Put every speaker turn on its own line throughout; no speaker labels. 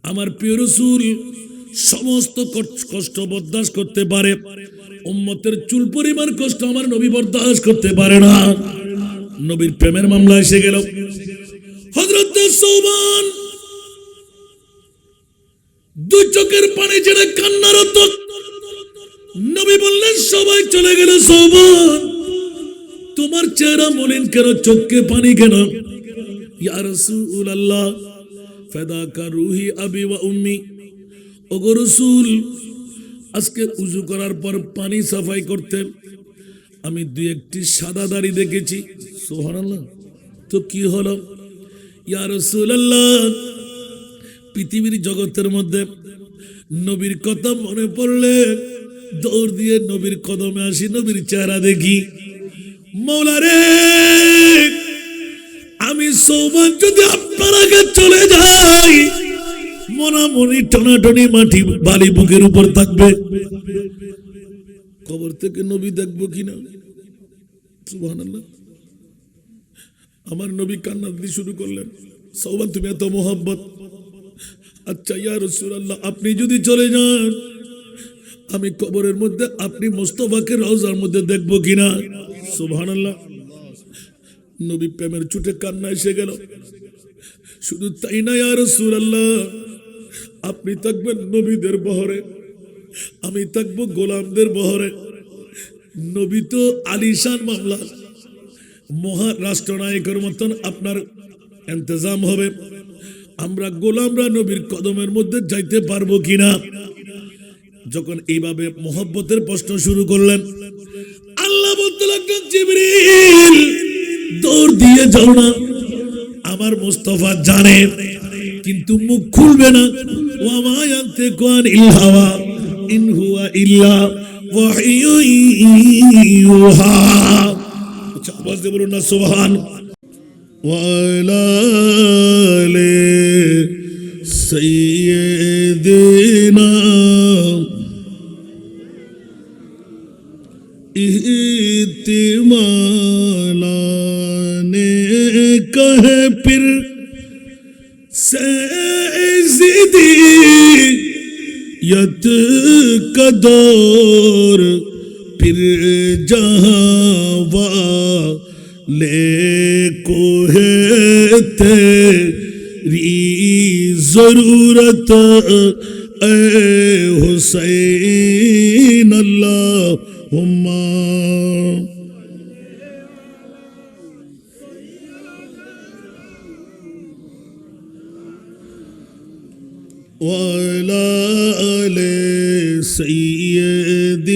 আমার প্রিয় রাসূল সমস্ত কষ্ট বরদাস্ত করতে পারে, উম্মতের চুল পরিমাণ কষ্ট আমার নবী বরদাস্ত করতে পারে না। নবীর প্রেমের মামলা এসে গেল। হযরত সৌবান দুই চোখের পানি ছেড়ে কান্নারত। নবী বললেন, সবাই চলে গেল, সৌবান তোমার চেহারা মলিন কেন, চোখে পানি কেন? ইয়া রাসূলুল্লাহ ফাদাকা রূহি আবি ওয়া উম্মি। ওগো রাসূল, আজকে উযু করার পর পানি সাফাই করতে আমি দুই একটি সাদা দাড়ি দেখেছি। সুবহানাল্লাহ। তো কি হলো? ইয়া রাসূলুল্লাহ, পৃথিবীর জগতের মধ্যে নবীর কথা মনে পড়লে দৌড় দিয়ে নবীর কদমে আসি, নবীর চেহারা দেখি। মাওলা রে, আমি সৌবান যদি আপনার আগে চলে যাই, মনামনি টানাটানি মাটি বালি বুকের উপর থাকবে, কবর থেকে নবী দেখবো কিনা? সুবহানাল্লাহ। আমার নবী কান্না দিতে শুরু করলেন। সৌবান তুমি এত মোহাব্বত, আচ্ছা ইয়া রাসূলুল্লাহ, আপনি যদি চলে যান আমি কবরের মধ্যে আপনি মুস্তাফাকে রওজার মধ্যে দেখবো কিনা? সুবহানাল্লাহ। নবী প্রেমের ছুটে কান্না এসে গেল। শুধু তাই না ইয়া রাসূলুল্লাহ, আপনি থাকবেন নবীদের বহরে, আমি থাকবো গোলামদের বহরে। নবী তো আলিশান মামলা, মহা রাষ্ট্রনায়কের মতন আপনার ইন্তজাম হবে, আমরা গোলামরা নবীর কদমের মধ্যে যাইতে পারবো কিনা? যখন এইভাবে মোহব্বতের প্রশ্ন শুরু করলেন, আল্লাহ বলতে লাগলেন, জিবরিল দৌড় দিয়ে যাও না, আমার মুস্তাফা জানে কিন্তু মুখ খুলবে না। ওয়া মা ইয়ানতিকু আনিল হাওয়া ইন হুয়া ইল্লা ওয়াহয়ুন ইউহা। আচ্ছা, আওয়াজ দিয়ে বলুন না সুবহান। ওয়া আলা আলি সাইয়্যিদিনা इत्मालाने कहे फिर सैज़िदी यत कदौर फिर जहाँ ले को है तेरी ज़रूरत ए हुसैन अल्लाहुम्मा। वाला आले सय्यदीना।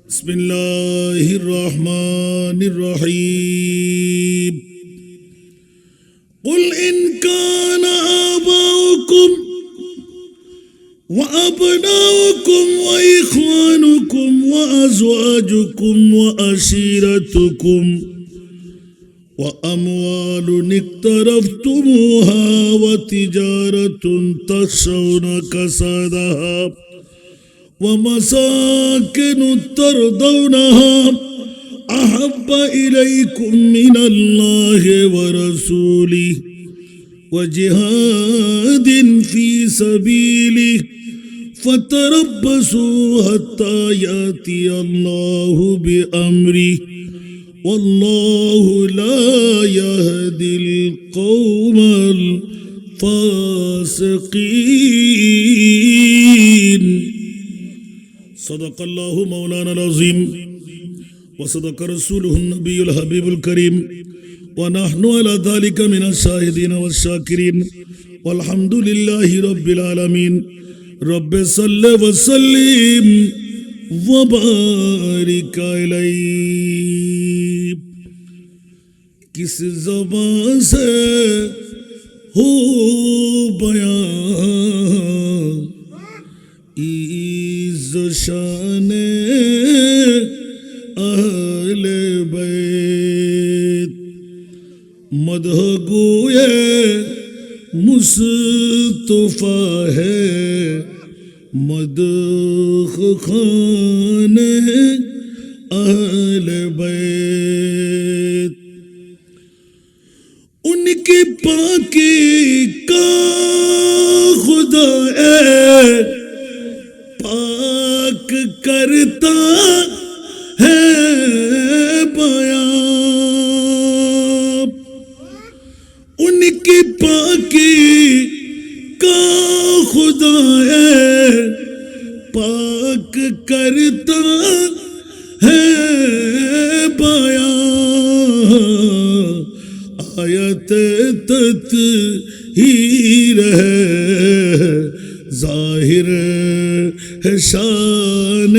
बिस्मिल्लाहिर रहमानिर रहीम। कुल इन काना आबाउकुम व अबनाउकुम व इख्वानुकुम व अज़वाजुकुम व अशीरतुकुम وأموال اقترفتموها وتجارة تخشون كسادها ومساكن ترضونها أحب إليكم من الله ورسوله وجهاد في سبيله فتربصوا حتى يأتي الله بأمره والله لا يهدي القوم الفاسقين. صدق الله مولانا العظيم وصدق رسوله النبي الحبيب الكريم ونحن على ذلك من الشاهدين والشاكرين والحمد لله رب العالمين. رب صل وسلم وبارك अलैहि. किस ज़बान से हो बयां इज़्ज़ो शाने अहले बैत मदह गोए मुस्तफ़ा है मदह खाने अहले बैत. उनकी पाकी का खुदा पाक करता है बयां, उनकी पाकी का खुदा पाक करता है बयां, आयत तत्हीर है जाहिर है शान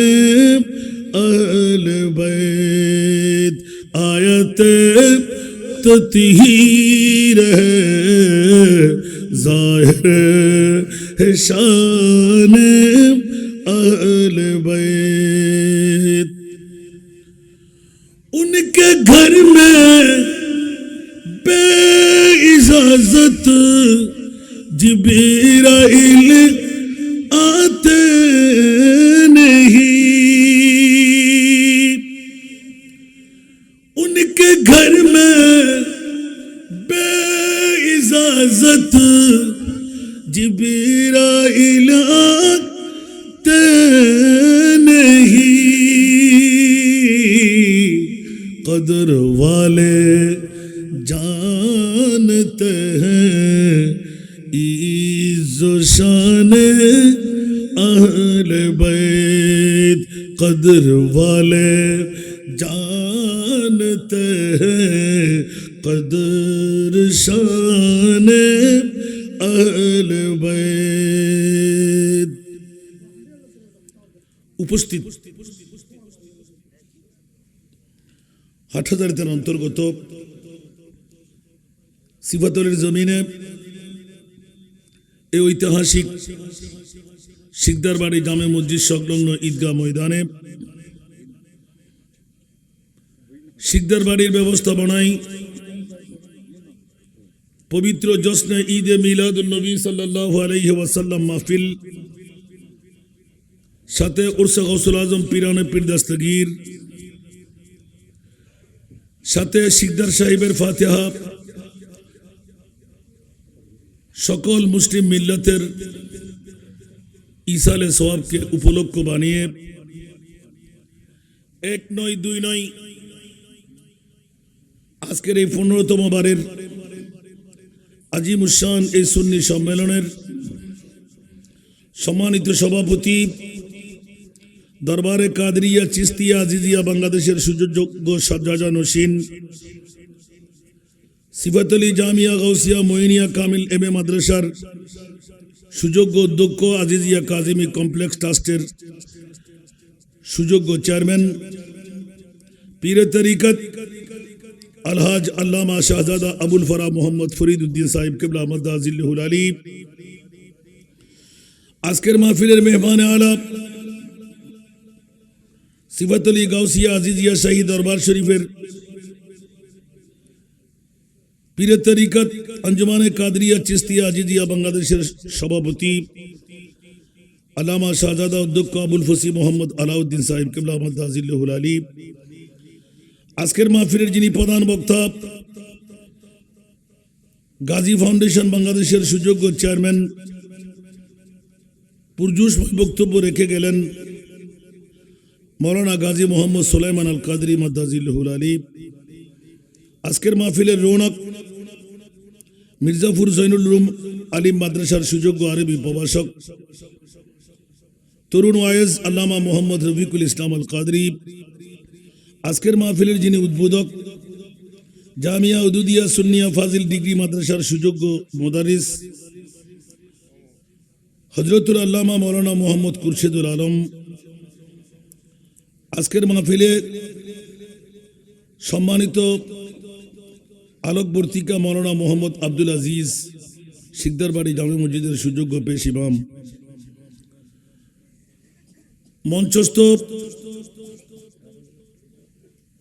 अहल बैत, आयत तत्हीर है जाहिर है शान अहल बैत। उनके घर में बेइजाजत जिब्राइल आते नहीं, उनके घर में बेइजाजत जिब्राइल आते नहीं, कदर वाले जानते हैं इज़्ज़ो शान अहल बैत, कदर वाले जानते हैं कदर शान अहल बैत। উপস্থিত হাটহাজারীদের অন্তর্গত সিফাতুলের জমিনে এই ঐতিহাসিক শিকদার বাড়ি জামে মসজিদ সংলগ্ন ঈদগাহ ময়দানে শিকদার বাড়ির ব্যবস্থাপনায় পবিত্র জশ্নে ঈদে মিলাদুন নবী সাল্লাল্লাহু আলাইহি ওয়াসাল্লাম মাহফিল, সাথে উরসে গৌসুল আজম পীরানে পীর দস্তগীর, সাথে শিকদার সাহেবের ফাতিহা সকল মুসলিম মিল্লাতের ইসালে সওয়াবকে উপলক্ষ বানিয়ে এক নয় দুই নয় আজকের এই 15তম বারের আজিমুশান এই সুন্নি সম্মেলনের সম্মানিত সভাপতি, দরবারে কাদরিয়া চিস্তিয়া আজিজিয়া বাংলাদেশের সুযোগ্য সাজ্জাদা নশীন, সিফাতুল জামিয়া গাউসিয়া মঈনিয়া কামিল এমএ মাদ্রাসার সুযোগ্য অধ্যক্ষ, আজিজিয়া কাজিমি কমপ্লেক্স ট্রাস্টের সুযোগ্য চেয়ারম্যান, পীরে তরিকত আলহাজ আল্লামা শাহজাদা আবুল ফরা মোহাম্মদ ফরিদউদ্দিন সাহেব কিবলা মাদাজিল্লাহুল আলী, আজকের মাহফিলের মেহমান আলা সিফাতুল গাউসিয়া আজিজিয়া শাহী দরবার শরীফের পীরে তরিকত আঞ্জুমানে কাদরিয়া চিস্তিয়া আজিজিয়া বাংলাদেশের সভাপতি আল্লামা শাহজাদা অধ্যক্ষ আবুল ফসি মোহাম্মদ আলাউদ্দিন সাহেব কিবলা মাদাজিল্লাহুল আলী, আজকের মাহফিলের যিনি প্রধান বক্তা গাজী ফাউন্ডেশন বাংলাদেশের সুযোগ্য চেয়ারম্যান, পুরজোশময় বক্তব্য রেখে গেলেন মৌলানা গাজী মোহাম্মদ সুলাইমান আল কাদরি মাদাজিল্লাহুল আলী, আজকের মাহফিলের রৌনক মির্জাপুর জৈনুল উলুম আলিম মাদ্রাসার সুযোগ্য আরবি প্রভাষক তরুণ ওয়াইজ আল্লামা মোহাম্মদ রফিকুল ইসলাম আল কাদরি, আজকের মাহফিলের যিনি উদ্বোধক জামিয়া উদুদিয়া সুন্নিয়া ফাজিল ডিগ্রি মাদ্রাসার সুযোগ্য মুদারিস হযরতুল আল্লামা মৌলানা মোহাম্মদ খুরশেদুল আলম, আজকের মাহফিলে সম্মানিত আলোকবর্তিকা মৌলানা মোহাম্মদ আব্দুল আজিজ শিকদার বাড়ি জামে মসজিদের সুযোগ্য পেশ ইমাম, মঞ্চস্থ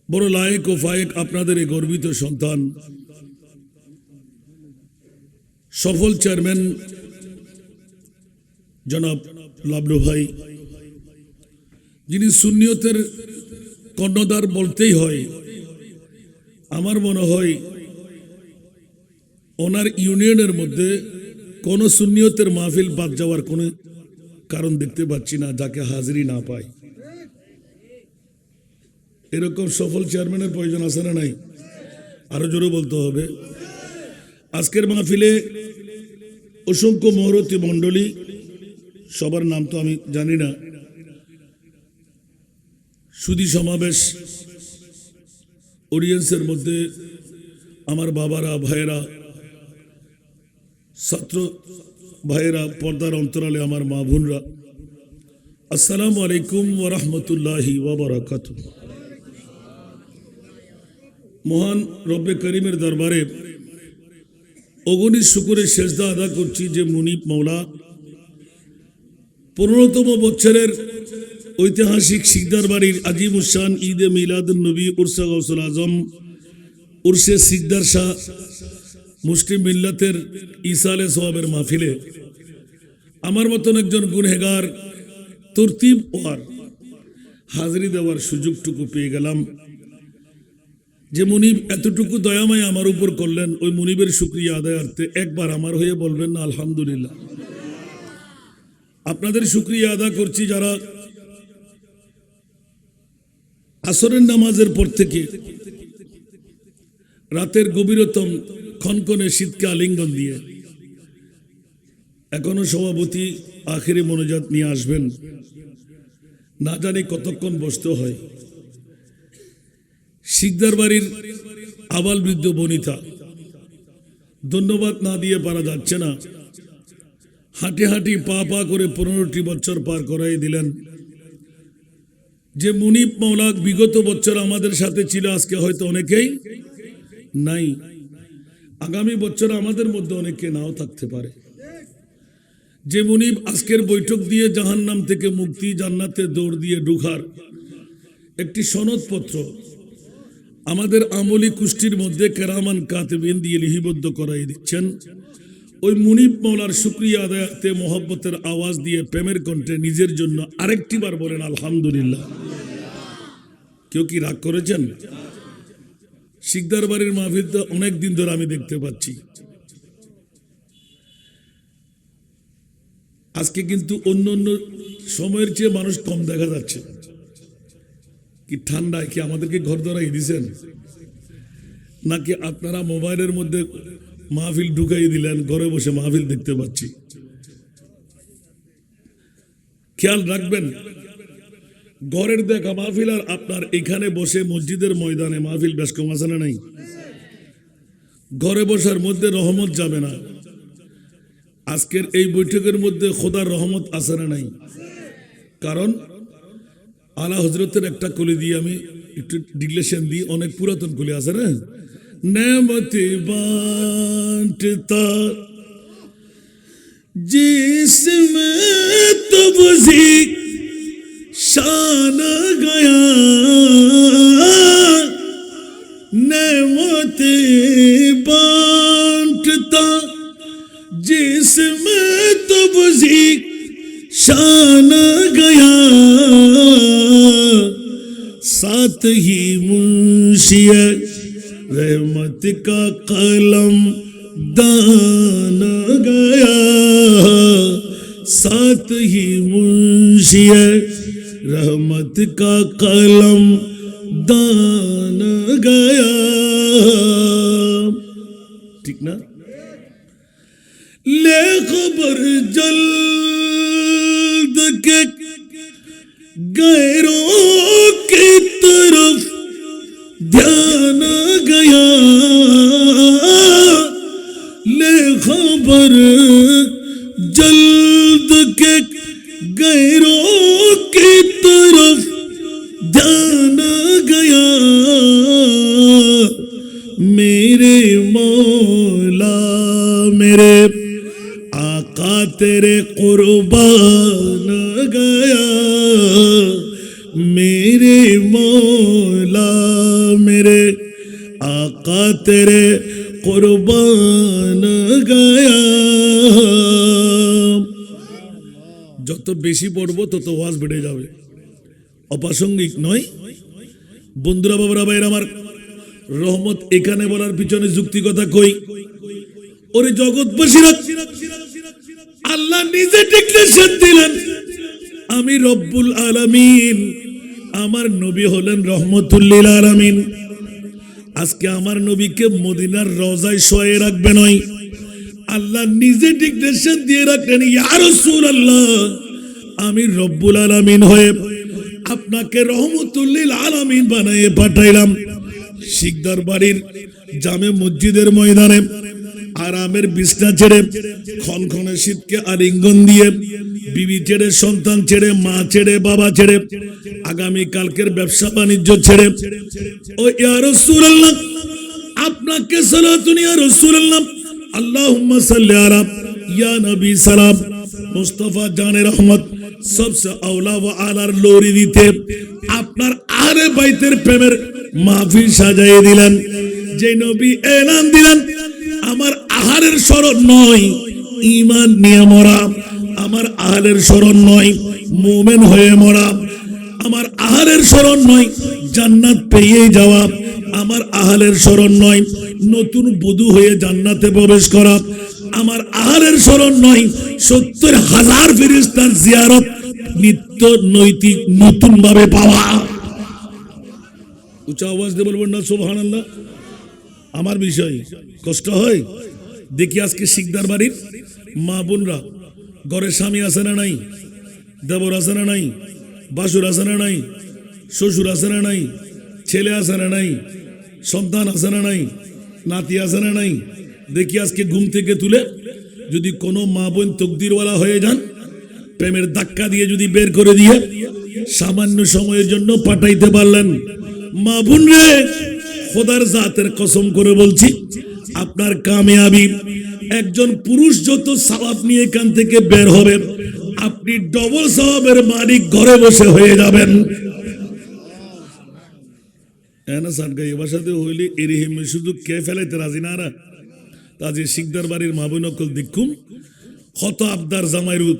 বড় লায়েক ও ফায়েক আপনাদের এই গর্বিত সন্তান সফল চেয়ারম্যান জনাব লাবলু ভাই, যিনি সুন্নিয়তের কর্ণধার বলতেই হয়। আমার মনে হয় ওনার ইউনিয়নের মধ্যে কোন সুন্নিয়তের মাহফিল বাদ যাওয়ার কোনো কারণ দেখতে পাচ্ছি না, যাকে হাজিরি না পায়। এরকম সফল চেয়ারম্যানের প্রয়োজন আছে না নাই? আরো জোরে বলতে হবে। আজকের মাহফিলে অসংখ্য মহরতী মণ্ডলী, সবার নাম তো আমি জানি না, সুধী সমাবেশ, অডিয়েন্সের মধ্যে আমার বাবারা, ভাইয়েরা, ছাত্র ভাইয়েরা, পর্দার অন্তরালে আমার মা বোনরা, আসসালামু আলাইকুম ওয়া রাহমাতুল্লাহি ওয়া বারাকাতুহু। মহান রব্বে করিমের দরবারে অগণিত শুকরের সেজদা আদা করছি যে মুনিব মওলা 15তম বছরের ঐতিহাসিক সিকদার বাড়ির আজিমুশান ঈদে মিলাদুন নবী উরসে গাউসুল আজম উরসে সিকদার শাহ মুসলিম মিল্লাতের ইসালে সোয়াবের মাহফিলে আমার মতন একজন গুনহেগার তরতিব ওয়ার হাজিরি দেওয়ার সুযোগটুকু পেয়ে গেলাম। যে মুনিব এতটুকু দয়াময় আমার উপর করলেন, ওই মুনিবের শুকরিয়া আদায়ার্থে একবার আমার হয়ে বলবেন না আলহামদুলিল্লাহ। আপনাদের শুকরিয়া আদা করছি যারা আসরের নামাজের পর থেকে রাতের গভীরতম খনখনে শীতকে আলিঙ্গন দিয়ে এখনো সভাপতি আখেরি মোনাজাত নিয়ে আসবেন, না জানি কতক্ষণ বসতে হয়। সিকদার বাড়ির আবাল বৃদ্ধ বনিতা, ধন্যবাদ না দিয়ে পারা যাচ্ছে না। হাঁটি হাঁটি পা পা করে 15টি বছর পার করাই দিলেন। যে মুনিব মওলা বিগত বছর আমাদের সাথে ছিল, আজকে হয়তো অনেকেই নাই, আগামী বছর আমাদের মধ্যে অনেকে নাও থাকতে পারে। যে মুনিব আজকের বৈঠক দিয়ে জাহান্নাম থেকে মুক্তি, জান্নাতে দৌড় দিয়ে ঢুকার একটি সনদপত্র আমাদের আমলি কুষ্টির মধ্যে কেরামান কাতেবিন দিয়ে লিপিবদ্ধ করাই দিচ্ছেন, ওই মুনিব মওলার শুকরিয়া আদায়াতে মোহব্বতের আওয়াজ দিয়ে প্রেমের কণ্ঠে নিজের জন্য আরেকটি বার বলেন আলহামদুলিল্লাহ। কেউ কি রাগ করেছেন? সিকদার বাড়ির মাহফিলটা অনেক দিন ধরে আমি দেখতে পাচ্ছি। আজকে কিন্তু অন্য অন্য সময়ের চেয়ে মানুষ কম দেখা যাচ্ছে। কি ঠান্ডায় কি আমাদেরকে ঘর ধরাই দিছেন, নাকি আপনারা মোবাইলের মধ্যে মাহফিল ঢুকাই দিলেন, ঘরে বসে মাহফিল দেখতে পাচ্ছি? খেয়াল রাখবেন, ঘরের দেখা মাহফিল আর আপনার এখানে বসে মসজিদের ময়দানে মাহফিল বেশ কম আছে না নাই? ঘরে বসার মধ্যে রহমত যাবে না। আজকের এই বৈঠকের মধ্যে খোদার রহমত আছে না নাই? কারণ আলা হজরতের একটা কলি দিয়ে আমি একটু ডিক্লেশন দিই, অনেক পুরাতন কলি আছে না, নেমতে বাঁটতা जिसमें तबज़ी शान गया नेमते बांटता जिसमें तबज़ी शान गया साथ ही मुंशिया रहमत का कलम दान गया साथ ही मुंशिया रहमत का कलम दान गया। ठीक ना? ले खबर जल्द के गैरों की तरफ ध्यान गया ले खबर जल्द के गैरों की तरफ ध्यान गया मेरे मौला मेरे आका तेरे कुर्बान गया मेरे मौला मेरे आका तेरे कुर्बान गया। যত বেশি পড়বো তত ওয়াজ বেড়ে যাবে, অপ্রাসঙ্গিক নয়। বন্ধুরা, বাবারা, ভাইরা আমার, রহমত এখানে বলার পিছনে যুক্তিকতা কই? ওরে জগৎবাসীরা, আল্লাহ নিজে ডিক্লেরেশন দিলেন, আমি রব্বুল আলামিন, আমার নবী হলেন রহমতুল লিল আলামিন। আজকে আমার নবীকে মদিনার রওজায় শোয়ে রাখবে নয়, আল্লাহ নিজে ডিক্লেরেশন দিয়ে রাখলেন, ইয়া রাসূলুল্লাহ, আমি রব্বুল আলামিন হয়ে আপনাকে রহমতুল লিল আলামিন বানিয়ে পাঠাইলাম। শিকদার বাড়ির জামে মসজিদের ময়দানে আরামের বিছনা ছেড়ে, খনখনে শীতকে আলিঙ্গন দিয়ে, বিবি ছেড়ে, সন্তান ছেড়ে, মা ছেড়ে, বাবা ছেড়ে, আগামী কালকের ব্যবসা বাণিজ্য ছেড়ে, ও ইয়া রাসূলুল্লাহ, আপনাকে সালাতুন ইয়া রাসূলুল্লাহ, আল্লাহুম্মা সাল্লি আলা ইয়া নবী সালাম, মুস্তাফা জানে রহমত, সবসে আওলা ওয়া আলার লোরি দিতে আপনার আরে বাইতের প্রেমের মাহফিল সাজাইয়ে দিলেন। যে নবী এলান দিলেন, আমার আহারের স্মরণ নয় ঈমান নিয়ে মরা, আমার আহারের স্মরণ নয় মুমিন হয়ে মরা, আমার আহারের স্মরণ নয় জান্নাত পেয়ে যাওয়া, আমার আহারের স্মরণ নয় নতুন বধূ হয়ে জান্নাতে প্রবেশ করা, আমার আহারের স্মরণ নয় ৭০,০০০ ফেরেশতার জিয়ারত নিত্য নৈতিক নতুন ভাবে পাওয়া। উচ্চ আওয়াজ দিয়ে বলবেন না সুবহানাল্লাহ। আমার বিষয় কষ্ট হয় দেখি আজকে শিকদার বাড়ির মা বোনরা, ঘরে স্বামী আছে না নাই, দেবর আছে না নাই, বাসুর আছে না নাই, শ্বশুর আছে না নাই, ছেলে আছে না নাই, সন্তান আছে না নাই, নাতি আছে না নাই। দেখি আজকে ঘুম থেকে তুলে যদি কোনো মা বোন তকদিরওয়ালা হয়ে যান, প্রেমের ধাক্কা দিয়ে যদি বের করে দিয়ে সামান্য সময়ের জন্য পাঠাইতে পারলেন, মা বোন রে, খোদার জাতের কসম করে বলছি, আপনার কামিয়াবি, একজন পুরুষ যত সওয়াব নিয়ে এখান থেকে বের হবে, আপনি ডবল সওয়াবের মালিক ঘরে বসে হয়ে যাবেন। এনা সানগাই ভাষাতে হইলে এরিহিম শুধু কে ফেলাইতে রাজি না রা, তাজে শিকদার বাড়ির মা বোন অকল দেখুম কত আবদার জামাইরুত,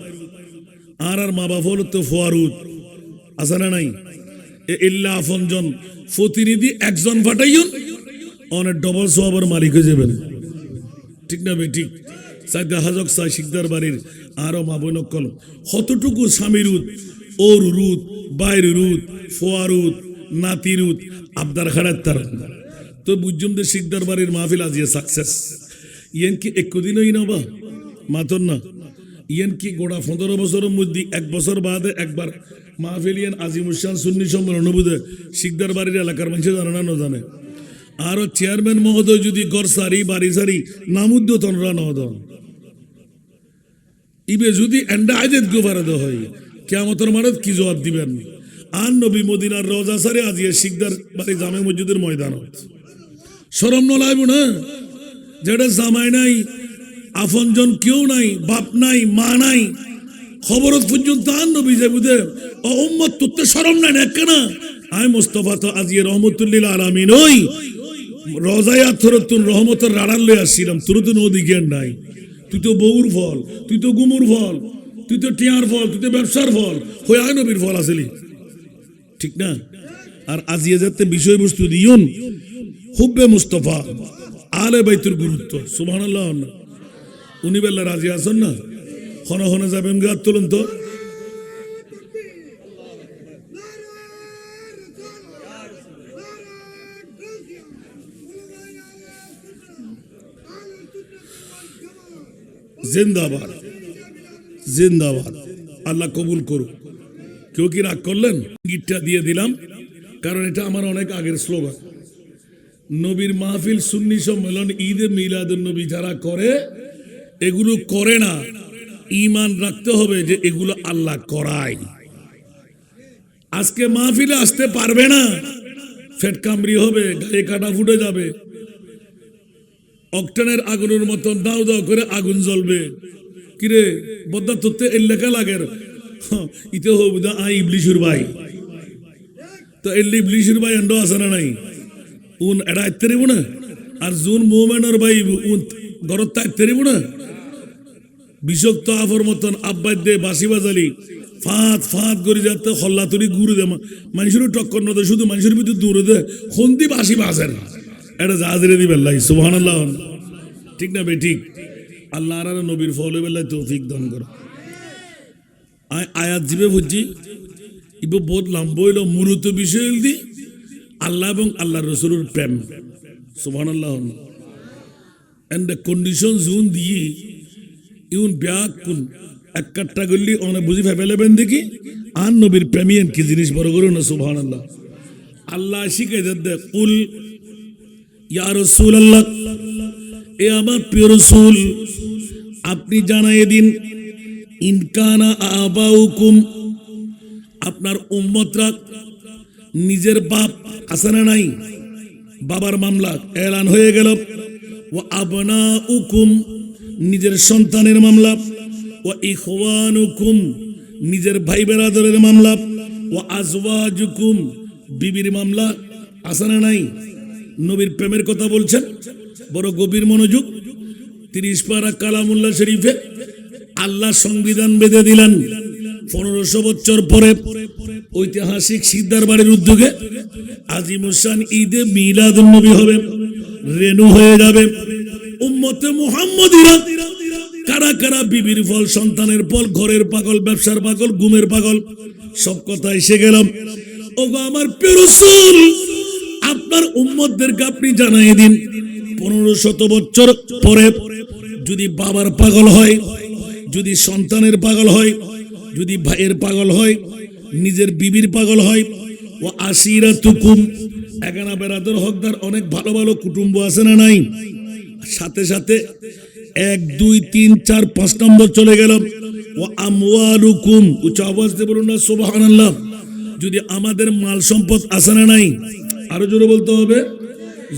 আর মা বাবা হল তো ফোয়ারুত আছে না নাই, ইল্লা আফনজন প্রতিনিধি একজন পাঠাইন, অনেক ডবল সওয়াবের মালিক হয়ে যাবেন। ঠিক না বে ঠিক? সাইদা হাজক সাই শিকদার বাড়ির আরো মা বোন অকল কতটুকু স্বামীরুত, ওর রুত, বাইর রুত, ফোয়ারুত, নাতিরুত, আবদার খারাপ তার তো বুঝুম যে শিকদার বাড়ির মাহফিল আজিয়ে সাকসেস। ইয়েন কি একদিন হই না বা মাতন না, ইয়েন কি গোড়া ১৫ বছরের মধ্যে ১ বছর বাদে একবার মাহফিল ইয়েন আজিমুসান সুন্নি সম্মেলন বুঝে শিকদার বাড়ির এলাকার মানুষ জানে না জানে। আরো চেয়ারম্যান মহোদয় যদি গড় সারি বাড়ি সারি নামুদ্দ তনরা নদন ইবে যদি এন্ডা আজেদ গোবারদ হয় কিয়ামতের মানত কি জবাব দিবেন? আর নবী মদিনার রওজা সারে আজিয়ে শিকদার বাড়ি জামে মসজিদের ময়দানত শরম নলাইব না, যেটা জামাই নাই, আফনজন কেউ নাই, বাপ নাই, মা নাই, খবরত পর্যন্ত আর নবী যাবুদে ও উম্মত তুতে শরম নাই না কেন? আয় মুস্তাফা তো আজিয়ে রহমতুল লিল আলামিন ওই রওজায় আথরতুন রহমতের রাড়ান লই আসছিলাম, তোর তো নদী জ্ঞান নাই, তুই তো বউর ফল, তুই তো গুমুর ফল, তুই তো টিয়ার ফল, তুই তো ব্যবসার ফল, হয়ে আয় নবীর ফল আসলি, ঠিক না? আর আজিয়ে যাতে বিষয়বস্তু দিয়ন হুব্বে মুস্তাফা আলে বাইতুর গুরুত্ব, সুবহানাল্লাহ। উনি বেলা রাজি আছেন না? হনে হনে যাবেন গাত তুলুন তো। জিন্দাবাদ জিন্দাবাদ, আল্লাহ কবুল করুক। কেউ কি রাগ করলেন? গিটটা দিয়ে দিলাম, কারণ এটা আমার অনেক আগের স্লোগান। নবীর মাহফিল, সুন্নি সম্মেলন, ঈদে মিলাদুন নবী যারা করে, এগুলো করে না, ঈমান রাখতে হবে যে এগুলো আল্লাহ করায়। আজকে মাহফিলে আসতে পারবে না, ফেট কামড়ি হবে, গায়ে কাটা ফুটে যাবে, অকটানের আগুনের মতন দাও দাও করে আগুন জ্বলবে। কিরে বদ্দা তোতে এলাকা লাগের ইতে হব দা আই ইবলিশুর ভাই, তো এল্লি ইবলিশুর ভাই এন্ড আছে না নাই? উন এটা আইতে রিব না, আর জুন মোমেনের ভাই উন ঘরত আইতে রিব না। বিষক্ত আফর মতন আব্বাই দে বাসি বাজালি ফাঁত ফাঁত করে যাতে হল্লা তরি ঘুরে দে, মানুষের টক্কর নদে, শুধু মানুষের ভিতরে দূরে দে হন্দি বাসি বাজেন, এটা জাহাজরে দিবেন লাই, সুবহানাল্লাহ। ঠিক না বে ঠিক? আল্লাহ আর নবীর ফলে বেলায় তৌফিক দান করো। আয়াত জিবে বুঝছি ইবো বহুত লম্বা হইল মূলত বিষয় দি আল্লাহ এবং আল্লাহ রসুলের প্রেম সুবহানাল্লাহ এন্ড দ্য কন্ডিশন জুন দিয়ে ইউন ব্যাগ কোন এক কাট্টা করলি অনেক বুঝি ফেলেবেন দেখি আর নবীর প্রেমিয়েন কি জিনিস বড় করো না সুবহানাল্লাহ। আল্লাহ শিখাই দে কুল ইয়া রাসূলুল্লাহ, এ আমার প্রিয় রাসূল আপনি জানাই দিন, ইনকানা আবাউকুম, আপনার উম্মতরা নিজের বাপ আছে না নাই, বাবার মামলা এলান হয়ে গেল। ও আবনাউকুম, নিজের সন্তানের মামলা। ও ইখওয়ানুকুম, নিজের ভাই বেরাদরের মামলা। ও আজওয়াজুকুম, বিবির মামলা আছে না নাই। নবীর প্রেমের কথা বলছেন, বড় গভীর মনোযোগ। 30 পারা কালামুল্লাহ শরীফে আল্লাহ সংবিধান বেঁধে দিলেন 1500 বছর পরে ঐতিহাসিক সিদ্ধার বাড়ির উদ্যোগে আজিমুসান ঈদে মিলাদুন নবী হবে, রেনু হয়ে যাবে। উম্মতে মুহাম্মদীরা কারা কারা বিবির ফল, সন্তানের ফল, ঘরের পাগল, ব্যবসার পাগল, ঘুমের পাগল, সব কথা এসে গেলাম। ওগো আমার প্রিয় রাসূল, আপনার উম্মতদেরকে আপনি জানাই দিন 1500 বছর পরে যদি বাবার পাগল হয়, যদি সন্তানের পাগল হয়, যদি ভাইয়ের পাগল হয়, নিজের বিবির পাগল হয়। ও আশিরাতুকুম, এখানে বেরাদর হকদার অনেক ভালো ভালো কুটুম্ব আছে না নাই। সাথে সাথে 1 2 3 4 5 নম্বর চলে গেল। ও আমওয়ালুকুম, উচ্চ আওয়াজ দিয়ে বলুন না সুবহানাল্লাহ। যদি আমাদের মাল সম্পদ আছে না নাই, আরো জোরে বলতে হবে,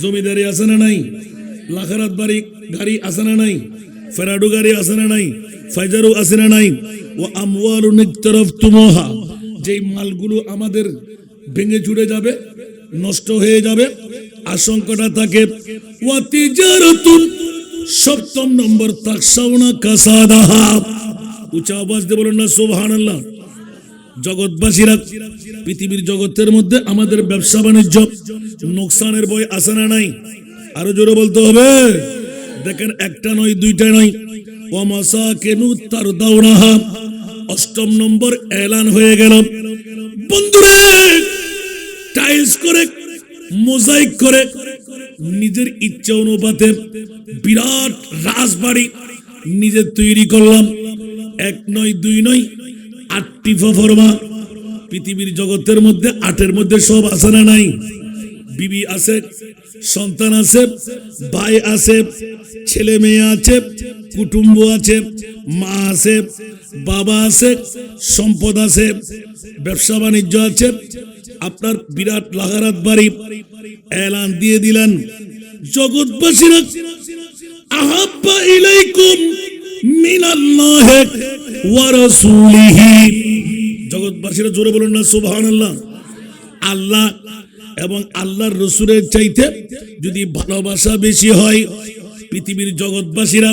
জমিদারি আছে না নাই, লাখারাত বাড়ি গাড়ি আছে না নাই, ফেরাডো গাড়ি আছে না নাই, ফাইজারও আছে না নাই। ও আমওয়ালুন ইকতারাফতুমুহা, যেই মালগুলো আমাদের ভেঙে চুরে যাবে, নষ্ট হয়ে যাবে, আশঙ্কাটা থাকে। ওয়া তিজারাতুন, 7 নম্বর তাকসাউনা কাসাদাহা, উচ্চ আওয়াজ দিয়ে বলুন না সুবহানাল্লাহ। জগৎবাসীরা, পৃথিবীর জগতের মধ্যে আমাদের ব্যবসা বাণিজ্য নোকসানের ভয় আছে না নাই, আরো জোরে বলতে হবে। দেখেন একটা নয় দুইটা নয়। ওয়া মাসাকিনু তারদাউনাহা, 8 নম্বর এলান হয়ে গেল। বন্ধুরা, টাইলস করে মোজাইক করে নিজের ইচ্ছা অনুপাতে বিরাট রাজবাড়ি নিজে তৈরি করলাম। 1 নয় 2 নয় 8টি ফরমা। পৃথিবীর জগতের মধ্যে 8-এর মধ্যে সব আছে না নাই। বিবি আছে, সন্তান আছে, ভাই আছে, ছেলে মেয়ে আছে, কুটুম্ব আছে, মা আছে, বাবা আছে, সম্পদ আছে, ব্যবসা বাণিজ্য আছে। আপনার বিরাট লাগারাত বাড়ি এলান দিয়ে দিলেন। জগৎবাসীরা, আহাব্বা ইলাইকুম মিনাল্লাহি ওয়া রাসূলিহি, জগৎবাসীরা জোরে বলুন না সুবহানাল্লাহ। আল্লাহ এবং আল্লাহর রাসূলের চাইতে যদি ভালোবাসা বেশি হয়, পৃথিবীর জগৎবাসীরা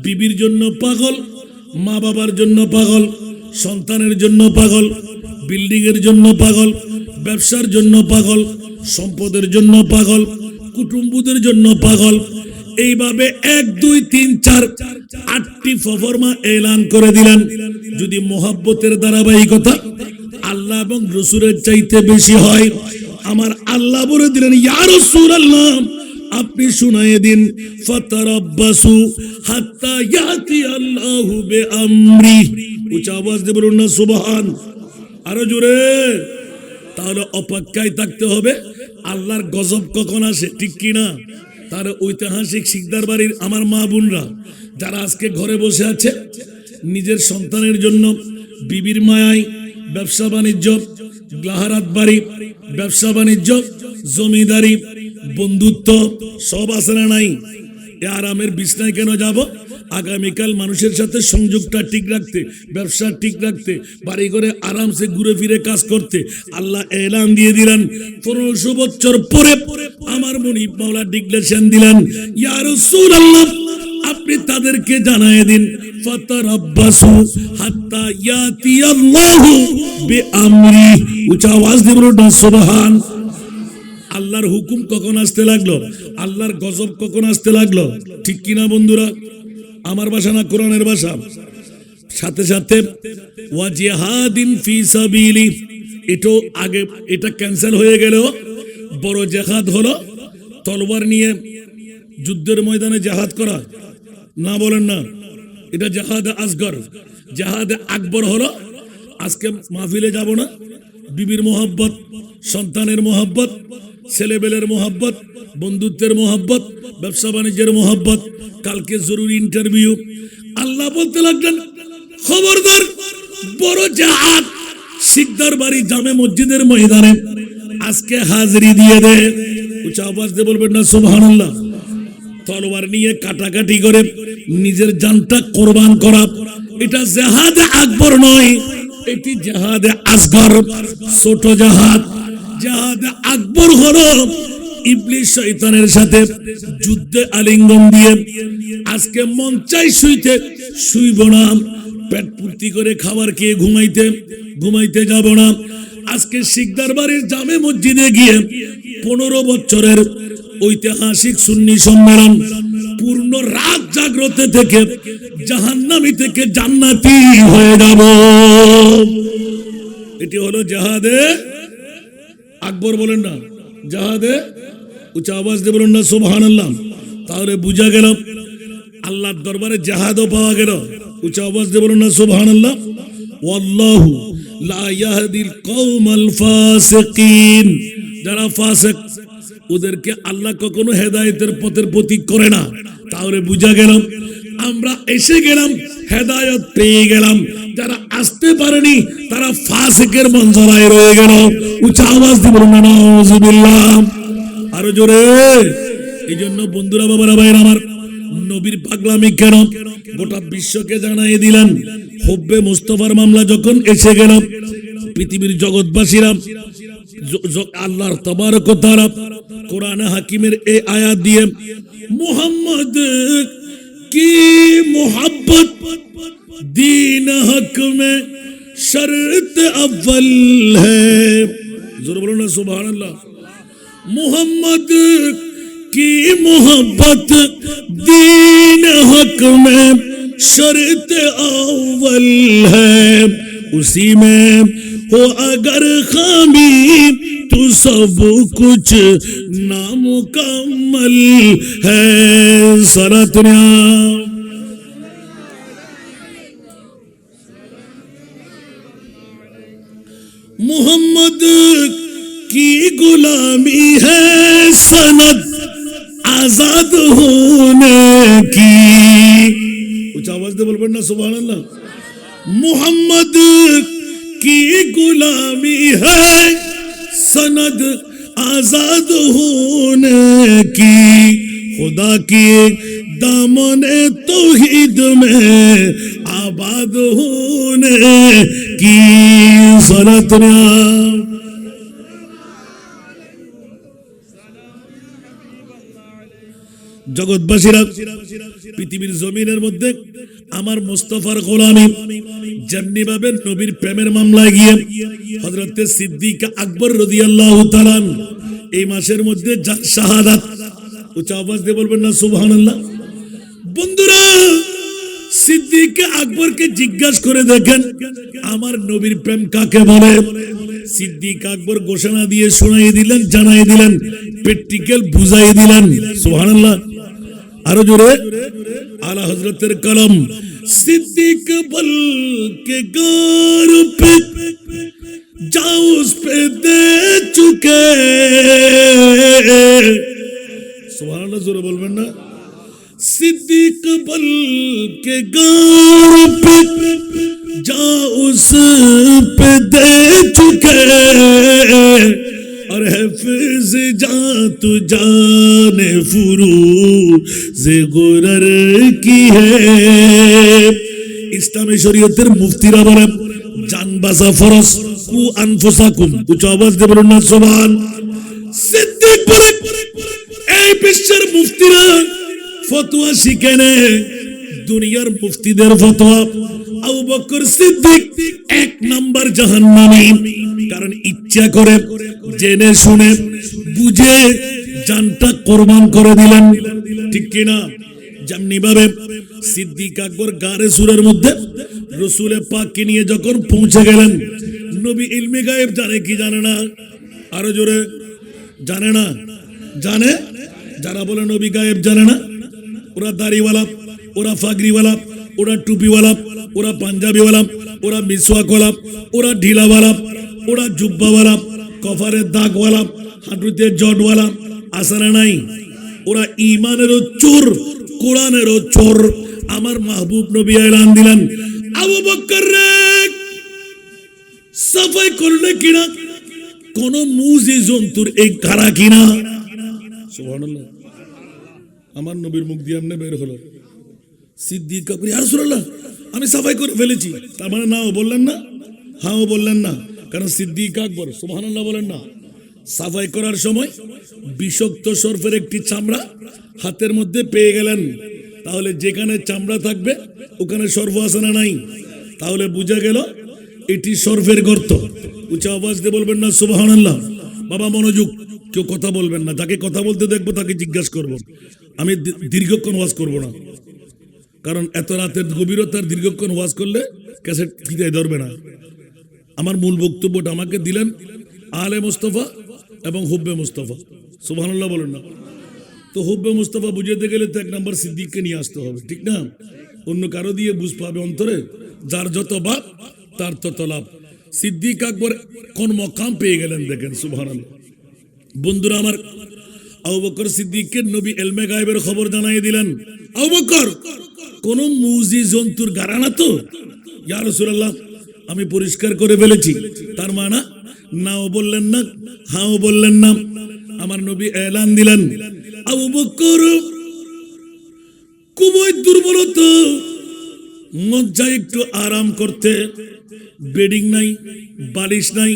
বিবির জন্য পাগল, মা বাবার জন্য পাগল, সন্তানের জন্য পাগল, বিল্ডিং এর জন্য পাগল, ব্যবসার জন্য পাগল, সম্পদের জন্য পাগল, কুটুম্বদের জন্য পাগল। এইভাবে 1 2 3 4 8টি ফরমা এলান করে দিলেন। যদি মোহাব্বতের ধারাবাহিকতা আল্লাহ এবং রাসূলের চাইতে বেশি হয়, আমার আল্লাহ বলে দিলেন, ইয়া রাসূলুল্লাহ আপনি শুনায়ে দিন, ফাতারাব্বাসু হাত্তা ইয়াতি আল্লাহু বিআমরি। উচ্চ আওয়াজ দিয়ে বলুন না সুবহান, আরো জোরে। তাহলে অপেক্ষায় থাকতে হবে আল্লাহর গজব কখন আসে, ঠিক কিনা? তার ঐতিহাসিক সিকদার বাড়ির আমার মা বোনরা যারা আজকে ঘরে বসে আছে, নিজের সন্তানের জন্য বিবির মায়ায় ব্যবসা বাণিজ্য, লাহারাত বাড়ি, ব্যবসা বাণিজ্য, জমিদারি, বন্ধুত্ব সব আছে না নাই। এ আরামের বিছনায় কেন যাব? আগামীকাল মানুষের সাথে সংযোগটা ঠিক রাখতে, ব্যবসা ঠিক রাখতে, বাড়ি ঘরে আরামসে ঘুরে ফিরে কাজ করতে। আল্লাহ এলান দিয়ে দিলেন 1500 বছর পরে আমার মনিব মাওলা ডিক্লেরেশন দিলেন, ইয়া রাসূলুল্লাহ আপনি তাদেরকে জানায় দিন, ফাতারাব্বাসু হাত্তা ইয়াতি আল্লাহু বিআমরি। উচ্চ আওয়াজ দিয়ে বলুন সুবহান। আল্লাহর হুকুম কখন আসতে লাগলো, আল্লাহর গজব কখন আসতে লাগলো, ঠিক কিনা বন্ধুরা? আমার ভাষা না কোরআনের ভাষা। সাথে সাথে ওয়া জিহাদিন ফি সাবিলি, এটাও আগে, এটা ক্যান্সেল হয়ে গেল। বড় জিহাদ হলো তলোয়ার নিয়ে যুদ্ধের ময়দানে জিহাদ করা, না বলেন না, এটা জিহাদ আসগর। জিহাদ আকবর হলো আজকে মাহফিলে যাব না, বিবির মোহাব্বত, সন্তানের মোহাব্বত, ছেলেবেলের মোহাব্বত, বন্ধুত্বের মোহাব্বত, ব্যবসা বাণিজ্যের মোহাব্বত, কালকে জরুরি ইন্টারভিউ। আল্লাহ বলতে লাগলেন খবরদার, বড় জিহাদ সিকদার বাড়ি জামে মসজিদের ময়দানে আজকে হাজিরি দিয়ে দে। উচ্চ আওয়াজ দিয়ে বলবেন না সুবহানাল্লাহ। তলোয়ার নিয়ে কাটাকাটি করে নিজের জানটা কোরবান করা, এটা জিহাদ আকবর নয়, এটি জিহাদ আসগর, ছোট জিহাদ। জিহাদ আকবর হলো ইবলিস শয়তানের সাথে যুদ্ধে আলিঙ্গন দিয়ে আজকে মন চাই শুইতে শুইব না, পেট পূর্তি করে খাবার খেয়ে ঘুমাইতে যাব না। আজকে সিকদার বাড়ির জামে মসজিদে গিয়ে 15 বছরের ঐতিহাসিক সুন্নি সম্মেলন, পূর্ণ রাত জাগ্রত থেকে জাহান্নামী থেকে জান্নাতি হয়ে যাব। এটি হলো জিহাদে আকবর, বলেন না জিহাদে, উচ্চ আওয়াজ দিয়ে বলেন না সুবহানাল্লাহ। তাহলে বুঝা গেল আল্লাহর দরবারে জিহাদও পাওয়া গেল। উচ্চ আওয়াজ দিয়ে বলেন না সুবহানাল্লাহ। ওয়াল্লাহু লা ইয়াহদিল কওমাল ফাসিকিন, যারা ফাসিক ওদেরকে আল্লাহ কখনো হেদায়েতের পথের প্রতীক করে না। তাহলে বুঝা গেল আমরা এসে গেলাম, হেদায়েত পেয়ে গেলাম। যারা আসতে পারেনি তারা ফাসিকের মঞ্জরায় রয়ে গেল। উচ্চ আওয়াজ দিয়ে বলুন না নাউযুবিল্লাহ, আরো জোরে। এই জন্য বন্ধুরা, বাবারা, ভাইরা আমার, নবীর পাগলামি কেন গোটা বিশ্বকে জানাই দিলেন। হুব্বে মুস্তাফার মামলা যখন এসে গেল, পৃথিবীর জগৎবাসীরা আল্লাহর তাবারক ওয়া তাআলা কোরআন হাকিমের এই আয়াত দিয়ে মুহাম্মদ কি মোহাব্বত दीन हक में शर्त अव्वल है, जोर बोलो ना सुभान अल्लाह। मोहम्मद की मोहब्बत दीन हक में शर्त अव्वल है, उसी में हो अगर खामी तो सब कुछ नामुकम्मल है। सरातुनिया मोहम्मद की गुलामी है सनद आजाद होने की। कुछ आवाज दे बोल पड़ना सुभान अल्लाह। मोहम्मद की गुलामी है सनद आजाद होने की, खुदा की दामने तौहीद में आबाद होने की। জগৎবাসীরা পৃথিবীর জমিনের মধ্যে আমার মুস্তাফার গোলামি যেমনি ভাবে নবীর প্রেমের মামলায় গিয়ে হযরতে সিদ্দিক আকবর রাদিয়াল্লাহু তাআলা এই মাসের মধ্যে যার শাহাদাত, উচ্চ আওয়াজ দিয়ে বলবেন না সুবহানাল্লাহ। বন্ধুরা, সিদ্দিক আকবরকে জিজ্ঞাসা করে দেখেন আমার নবীর প্রেম কাকে বলে। সিদ্দিক আকবর ঘোষণা দিয়ে শোনাই দিলেন, জানাই দিলেন, প্র্যাকটিক্যাল বুঝাই দিলেন। সুবহানাল্লাহ, আরো জোরে। আলা হযরতের কলম सिद्दीक बल के गार पे जाओ उस पे दे चुके। सुभान अल्लाह, जोरे बोलবেন না। सिद्दीक बल के गार पे जाओ उस पे दे चुके और हफिज जा तू जाने फुरूज़ गुरर की है। ইসলামী শরীয়তের মুফতিরা বলেন জান বাঁচা ফরজ, কু আনফুসাকুম। উচ্চ আওয়াজ দিয়ে বলুন না সুবহান। সিদ্দিক বলেন এই বিশ্বের মুফতিরা ফতোয়া শিখে নে, দুনিয়ার মুফতিদের ফতোয়া। আবু বকর সিদ্দিক 1 নাম্বার জাহান্নামী, কারণ ইচ্ছা করে জেনে শুনে বুঝে জানটা কোরবান করে দিলেন। ঠিক কিনা? যেমনি ভাবে সিদ্দিক আকবর গারে সুরের মধ্যে রসুলের পাককে নিয়ে যখন পৌঁছে গেলেন, নবী ইলমে গায়েব জানে কি জানে না? আরো জোরে, জানে না? জানে। যারা বলে নবী গায়েব জানে না, ওরা দাড়িওয়ালা, ওরা ফাগরিওয়ালা, ওরা টুপিওয়ালা, ওরা পাঞ্জাবিওয়ালা, ওরা মিসওয়াকওয়ালা, ওরা ঢিলাওয়ালা, ওরা জুব্বাওয়ালা, কফারের দাগওয়ালা, হাঁটুতে জটওয়ালা, আসারা নাই। ওরা ইমানেরও চোর, কোরআনেরও চোর। আমার মাহবুব নবী এলান দিলেন, আবু বকর রে, সাফাই করলে কিনা কোন মুজি জন্তুর এই কারা কিনা? সুবহানাল্লাহ। আমার নবীর মুখ দিয়ে এমনি বের হলো, সিদ্দিক আকবর, ইয়া রাসূলুল্লাহ আমি সাফাই করে ফেলেছি। তার মানে নাও বললেন না, হাও বললেন না, কারণ সিদ্দিক আকবর, সুবহানাল্লাহ বলেন না, সাফাই করার সময় বিষাক্ত সর্পের একটি চামড়া হাতের মধ্যে পেয়ে গেলেন। তাহলে যেখানে চামড়া থাকবে ওখানে সর্প আছে না নাই? তাহলে বুঝা গেল এটি সর্পের গর্ত। উচ্চ আওয়াজ দিয়ে বলবেন না সুবহানাল্লাহ। বাবা মনোযোগ, কেউ কথা বলবেন না। যাকে কথা বলতে দেখবো তাকে জিজ্ঞাসা করব। আমি দীর্ঘক্ষণ ওয়াজ করব না, কারণ এত রাতের গভীরতার দীর্ঘক্ষণ ওয়াজ করলে ক্যাসেট ফিরে ধরবে না। আমার মূল বক্তব্যটা আমাকে দিলেন আলে মুস্তাফা এবং হুব্বে মুস্তাফা। সুবহানাল্লাহ বলেন না। তো হুব্বে মুস্তাফা বুঝাতে গেলে তো এক নাম্বার সিদ্দিককে নিয়ে আসতে হবে, ঠিক না? অন্য কারো দিয়ে বুঝ পাবে অন্তরে, যার যত বাপ তার তত লাভ। সিদ্দিক আকবর কোন মকাম পেয়ে গেলেন দেখেন, সুবহানাল্লাহ। বন্ধুরা আমার, আবু বকর সিদ্দিককে নবী ইলমে গায়েবের খবর জানাই দিলেন, আবু বকর কোন মুজি জন্তুর গারানা তো? ইয়া রাসূলুল্লাহ আমি পরিষ্কার করে ফেলেছি। তার মানে নাও বললেন না, হাও বললেন না। আমার নবী এলান দিলেন, আবু বকর খুবই দুর্বলতা, মজ্জা একটু আরাম করতে, বেডিং নাই, বালিশ নাই,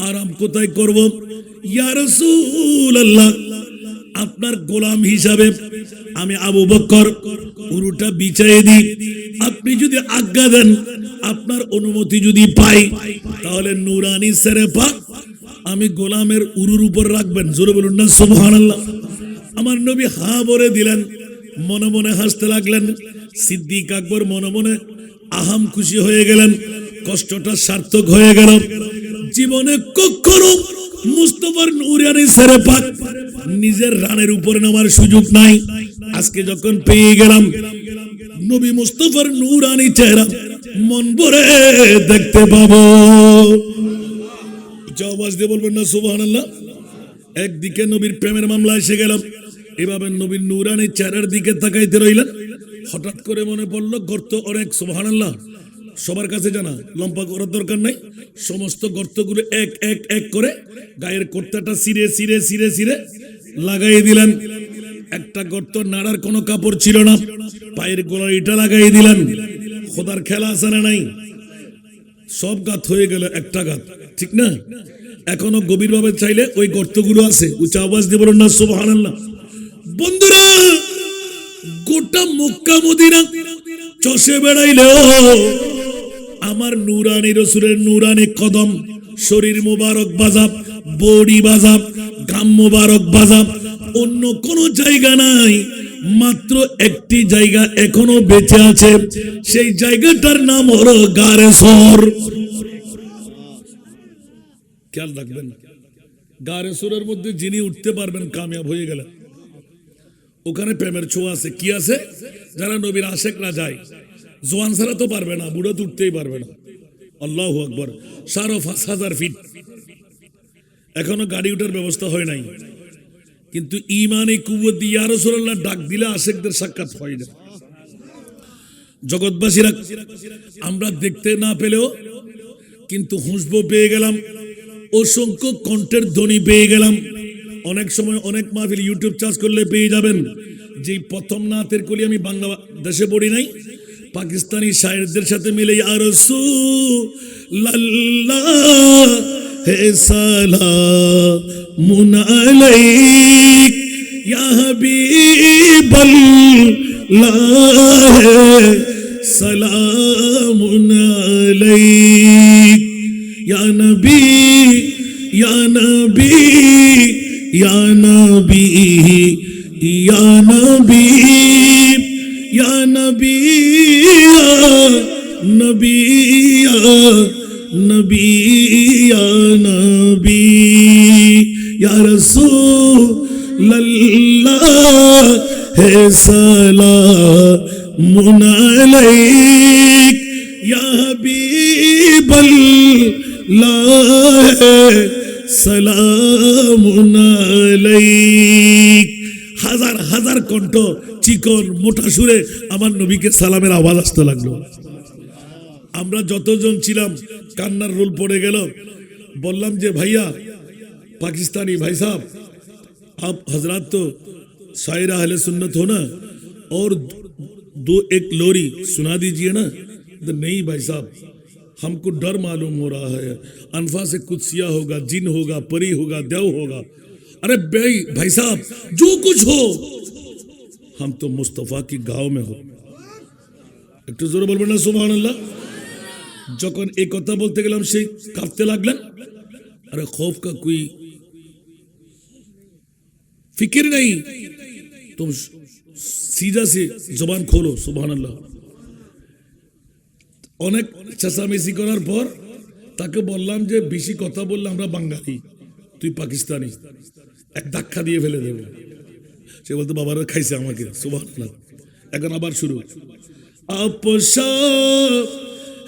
আরাম কোথায় করব? ইয়া রাসূলুল্লাহ আপনার গোলাম হিসাবে আমি আবু বকর উরুটা বিছাইয়ে দিই, আপনি যদি আজ্ঞা দেন, আপনার অনুমতি যদি পাই, তাহলে নুরানি সেরেপা আমি গোলামের উরুর উপর রাখবেন। জোরে বলুন না সুবহানাল্লাহ। আমার নবী হা বলে দিলেন, মনে মনে হাসতে লাগলেন। সিদ্দিক আকবর মনে মনে আহাম খুশি হয়ে গেলেন, কষ্টটা সার্থক হয়ে গেল। জীবনে কখনো মুস্তাফার নুরানি সেরেপা নিজের রানের উপরে নেওয়ার সুযোগ নাই। আজকে যখন পেয়ে গেলাম নবী মুস্তাফার নুরানি চেহারা, মন ভরে দেখতে পাবো। আওয়াজ দিয়ে বলবেন না সুবহানাল্লাহ। একদিকে নবীর প্রেমের মামলা এসে গেলাম, এভাবে নবীর নুরানি চেহারার দিকে তাকাইতে রইলেন। হঠাৎ করে মনে পড়লো গর্ত অনেক, সুবহানাল্লাহ। সবার কাছে জানা, লম্বা করার দরকার নাই। সমস্ত গর্তগুলো এক এক এক করে গায়ের কর্তাটা সিরে সিরে সিরে সিরে লাগাই দিলেন। একটা গর্ত নাড়ার কোনো কাপড় ছিল না, পায়ের গোড়ায় ইটা লাগাই দিলেন। খোদার খেলা আছে না নাই? সব গাত হয়ে গেল একটা গাত, ঠিক না? এখনো গভীর ভাবে চাইলে ওই গর্তগুলো আছে। উচ্চ আওয়াজ দিয়ে বলুন না সুবহানাল্লাহ। বন্ধুরা, গোটা মক্কা মদিনা চষে বেড়াইলেও আমার নুরানি রাসূলের নুরানি কদম, শরীর মোবারক বাজাব, বডি বাজাব, গাম মোবারক বাজাব, অন্য কোন জায়গা নাই। মাত্র একটি জায়গা এখনো বেঁচে আছে, সেই জায়গাটার নাম হলো গারে সর। খেয়াল রাখবেন, গারে সরের মধ্যে যিনি উঠতে পারবেন কামিয়াব হয়ে গেলেন। ওখানে প্রেমের ছোঁয়া আছে। কি আছে? যারা নবীর আশেকরা যায়, জোয়ান ছাড়া তো পারবে না, বুড়ো তো উঠতেই পারবে না। আল্লাহু আকবার। ৫,৫০০ ফিট, এখনো গাড়ি উঠার ব্যবস্থা হয় নাই। কিন্তু ইমানে কুওয়াত দিয়ে ইয়া রাসূলুল্লাহ ডাক দিলে আশেকদের সাক্ষাৎ হয় না। জগৎবাসীরা আমরা দেখতে না পেলেও কিন্তু হুঁসবো পেয়ে গেলাম, অসংখ্য কণ্ঠের ধ্বনি পেয়ে গেলাম। অনেক সময় অনেক মাহফিল ইউটিউব চার্জ করলে পেয়ে যাবেন। যে প্রথম নাতের কলি আমি বাংলাদেশে পড়ি নাই, পাকিস্তানি শায়েরদের সাথে মিলে ইয়া রাসূলুল্লাহ হে সালামুন আলাইক ইয়া হাবিবাল্লাহ সালামুন আলাইক ইয়া নবী ইয়া নবী ইয়া নবী ইয়া নবী या नबी नबी नबी या नबी या रसूल अल्लाह है सलामुन अलैक या हबीब अल्लाह है सलामुन अलैक। হাজার হাজার কণ্ঠ চিকন মোটা সুরে আমার নবীকে সালামের আওয়াজ আসতে লাগলো। আমরা যতজন ছিলাম কান্নার রোল পড়ে গেল। বললাম যে ভাইয়া पाकिस्तानी भाई साहब आप हजरात तो शायर अहले सुन्नत हो ना, और दो एक लोरी सुना दीजिए ना। तो नहीं भाई साहब हमको डर मालूम हो रहा है, अनफा से कुत्सिया होगा, जिन होगा, परी होगा, देव होगा। अरे भाई साहब जो कुछ हो हम तो मुस्तफा की गांव में हो। একটু জোরে বলবেন না সুবহানাল্লাহ। যখন এই কথা বলতে গেলাম সেই কাঁপতে লাগলেন। अरे खौफ का कोई फिक्र नहीं, तुम सीधा से जबान खोलो सुभान अल्लाह। অনেক চেঁচামেচি করার পর তাকে বললাম যে বেশি কথা বললে আমরা বাঙালি, তুই পাকিস্তানি, এক ধাক্কা দিয়ে ফেলে দেবো। সে বলতো বাবারা খাইছে আমাকে সুবহানাল্লাহ। এখন আবার শুরু। आप शाह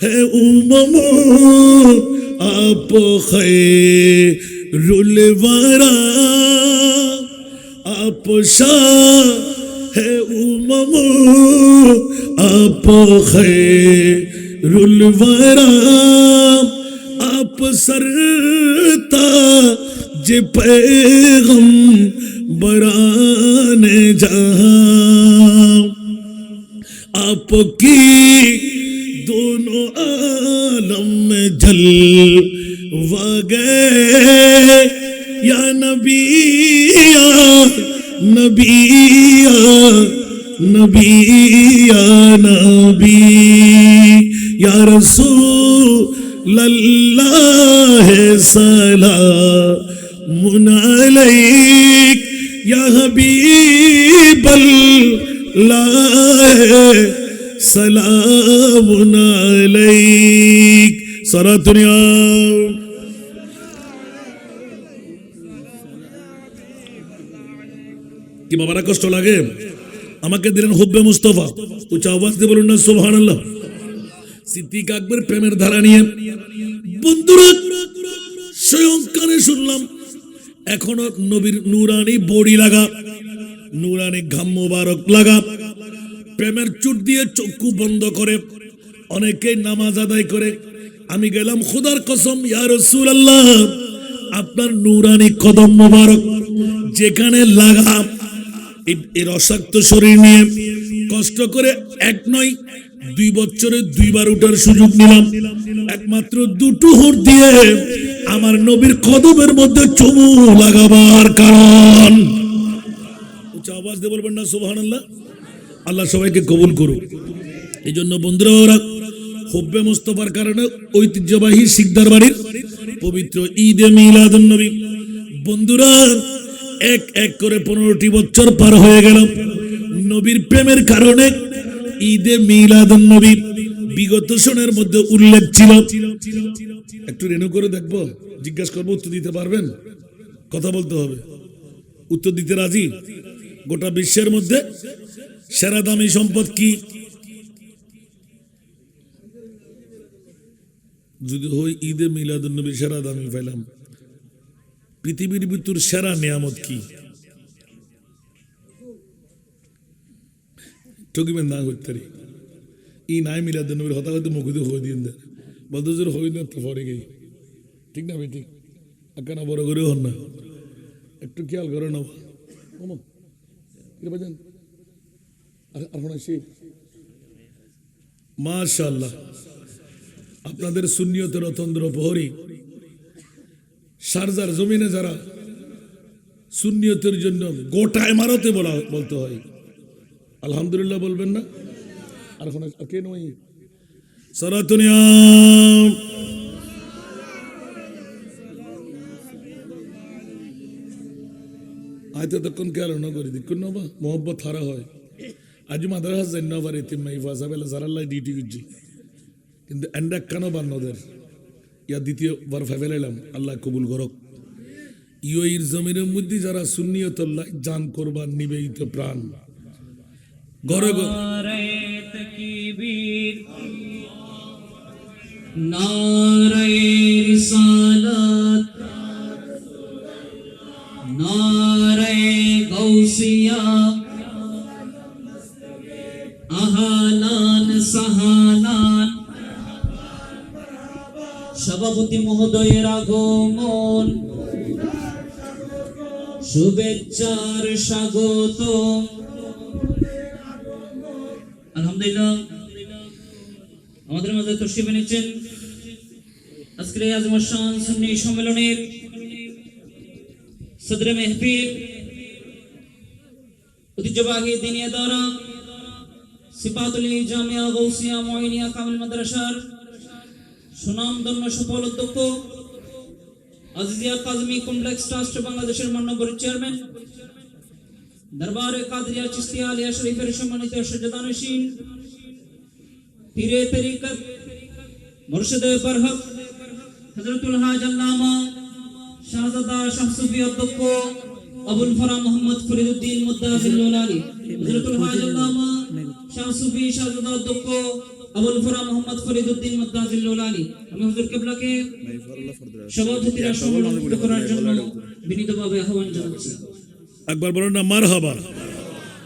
है उमम आप खैरुल वरा, आप शाह है उमम आप खैरुल वरा, आप सरताज पैगंबराने जहां, आपकी दोनों आलम में जलवा गए या नबी या नबी या नबी या नबी या रसूल अल्लाह सलामुन अलैक या हबीब अल्लाह सलामुन अलैक। सारा दुनिया কি বাবারা কষ্ট লাগে? আমাকে দিলেন হুব্বে মুস্তাফা, উচ্চ আওয়াজ দিয়ে বলুন না সুবহানাল্লাহ। সিদ্দিক আকবর প্রেমের ধারা নিয়ে বন্ধুরা স্বয়ং কানে শুনলাম। এখনো নবীর নুরানি বড়ি লাগা, নুরানি ঘাম মোবারক লাগা, প্রেমের চুট দিয়ে চক্ষু বন্ধ করে অনেকে নামাজ আদায় করে। আমি গেলাম খোদার কসম ইয়া রাসূলুল্লাহ আপনার নুরানি কদম মোবারক যেখানে লাগা, এই রসাক্ত শরীর নিয়ে কষ্ট করে এক নয় 2 বছরে 2 বার উঠার সুযোগ নিলাম, একমাত্র দুটো হোঁট দিয়ে আমার নবীর কদমের মধ্যে চুমু লাগাবার কারণ। আওয়াজ দিয়ে বলবেন না সুবহানাল্লাহ। আল্লাহ সবাইকে কবুল করুক। এই জন্য বন্ধুরা ওরা হুব্বে মুস্তাফার কারণে ঐতিহ্যবাহী শিকদার বাড়ির পবিত্র ঈদে মিলাদুন নবী বন্ধুরা এক এক করে 15টি বছর পার হয়ে গেল। নবীর প্রেমের কারণে ঈদে মিলাদুন নবী বিগত সনের মধ্যে উল্লেখ ছিল। একটু রেনু করে দেখবো, জিজ্ঞাসা করবো, উত্তর দিতে পারবেন? কথা বলতে হবে, উত্তর দিতে রাজি? গোটা বিশ্বের মধ্যে সেরা দামি সম্পদ কি? যদি হই ঈদে মিলাদুন নবী সেরা দামি পাইলাম, পৃথিবীর ভিতর সেরা নিয়ামত কি? ঠকিবেন না হইতারি ই নাই মিলাদুন নবীর হতা হয়তো মুখে হয়ে দিন দেন বলতে জোর হই না তো পরে গেই, ঠিক না ভাই? ঠিক আকানা বড় করে হন না, একটু খেয়াল করে না মাশাআল্লাহ। আপনাদের সুন্নিয়তের অতন্দ্র প্রহরী শারজার জমিনে যারা সুন্নিয়তের জন্য গোটা ইমারতে বলতে হয় আলহামদুলিল্লাহ বলবেন না? আর এখন কে নয় সারাতুনিয়া আয়তে তখন কে আলোচনা করি দেখুন না বা মোহব্বত হারা হয়। আজ মাদ্রাসা জান্য পারে তিম্মাই ফাসা বেলা সারাল্লাই ডিউটি করছি কিন্তু এন্ডা কেন বান্নদের ইয়া দ্বিতীয়বার ফেলাইলাম আল্লাহ কবুল করক ইয়ের জমিনের মধ্যে যারা সুন্নিয়তুল্লাহ জান করবার নিবেদিত প্রাণ ঘরে
নারে তাকবীর নারে রিসালাত নারে গাউসিয়া আহালান সাহালান সভাপতি মহোদয়ের আগমন শুভেচ্ছার স্বাগত আলহামদুলিল্লাহ আমাদের মাঝে তশরিফ এনেছেন আজকের এই আজম শান সুন্নি সম্মেলনের সদরে মেহফিল ঐতিহ্যবাহী দিনী ইদারা সিফাতুল জামিয়া গাউসিয়া মুইনিয়া কামিল মাদ্রাসার সুনামধন্য সফল অধ্যক্ষ আজিজিয়া কাজমি কমপ্লেক্স ট্রাস্ট বাংলাদেশের মাননীয় চেয়ারম্যান দরবারে কাদরিয়া চিশতিয়া আলিয়া শরীফের সম্মানিত সজ্জাদানশীন পীরে তরিকত মুর্শিদে বরহক হযরতুল হাজ আল্লামা শাহজাদা শাহসুফি অধ্যক্ষ আবুল ফরা মোহাম্মদ ফরিদউদ্দিন মুদ্দাজিলুল আলী হযরতুল হাজ আল্লামা শাহসুফি শাহজাদা অধ্যক্ষ আবুল ফরা মোহাম্মদ ফরিদউদ্দিন মুদ্দাজিলুল আলী আমি হুজুর কিবলাকে সভাপতির আসনে মুক্ত করার জন্য বিনীতভাবে আহ্বান জানাচ্ছি
একবার বলেন না মারহাবা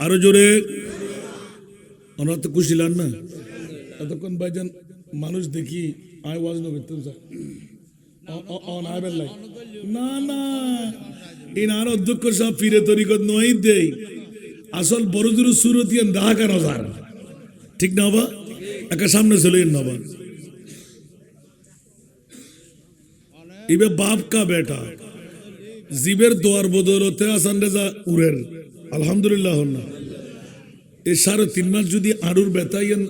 আরো জোরে আমরা তো খুশি লান না এতক্ষণ ভাইজান মানুষ দেখি আয় ওয়াজ না করতাম স্যার অন আয় বেল্লাই না না এই আর অধ্যক্ষ সব ফিরে তরিকত নয় দেই আসল বড় জোর সুরতিয়ান দাহাকা নজার ঠিক না বা একা সামনে চলে না বা ইবে বাপ কা বেটা জিবের দোয়ার বদলতে আসান রেজা উড়ের আলহামদুলিল্লাহ না এই 3.5 মাস যদি আড়ুর বেতাইয়েন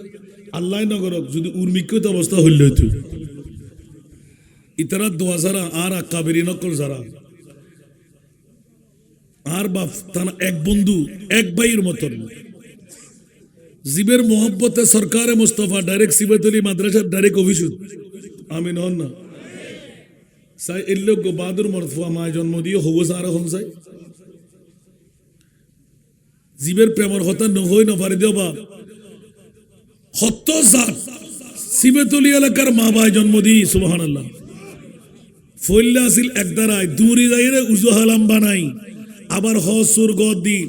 আল্লাহ নগরক যদি উর্মিকৃত অবস্থা হইল হইতো ইতারা দোয়া যারা আর কাবেরি নকল যারা আর বাপ তারা এক বন্ধু এক ভাইয়ের মতন জিবের মোহব্বতে সরকারে মুস্তফা ডাইরেক্ট সিবাতলি মাদ্রাসার ডাইরেক্ট অফিস আমিন হন না সাই এল্লো গো বাদুর মরফুয়া মা জন্ম দিয়ে হবো সারা হন সাই জীবের প্রেমর হতা নহই নপারি দেও বা হত্য জাত সিবেতলি এলাকার মা ভাই জন্ম দি সুবহানাল্লাহ ফইল্লা আসিল একদারায় দূরি যাইরে উজু হালাম বানাই আবার হসুর গদ দি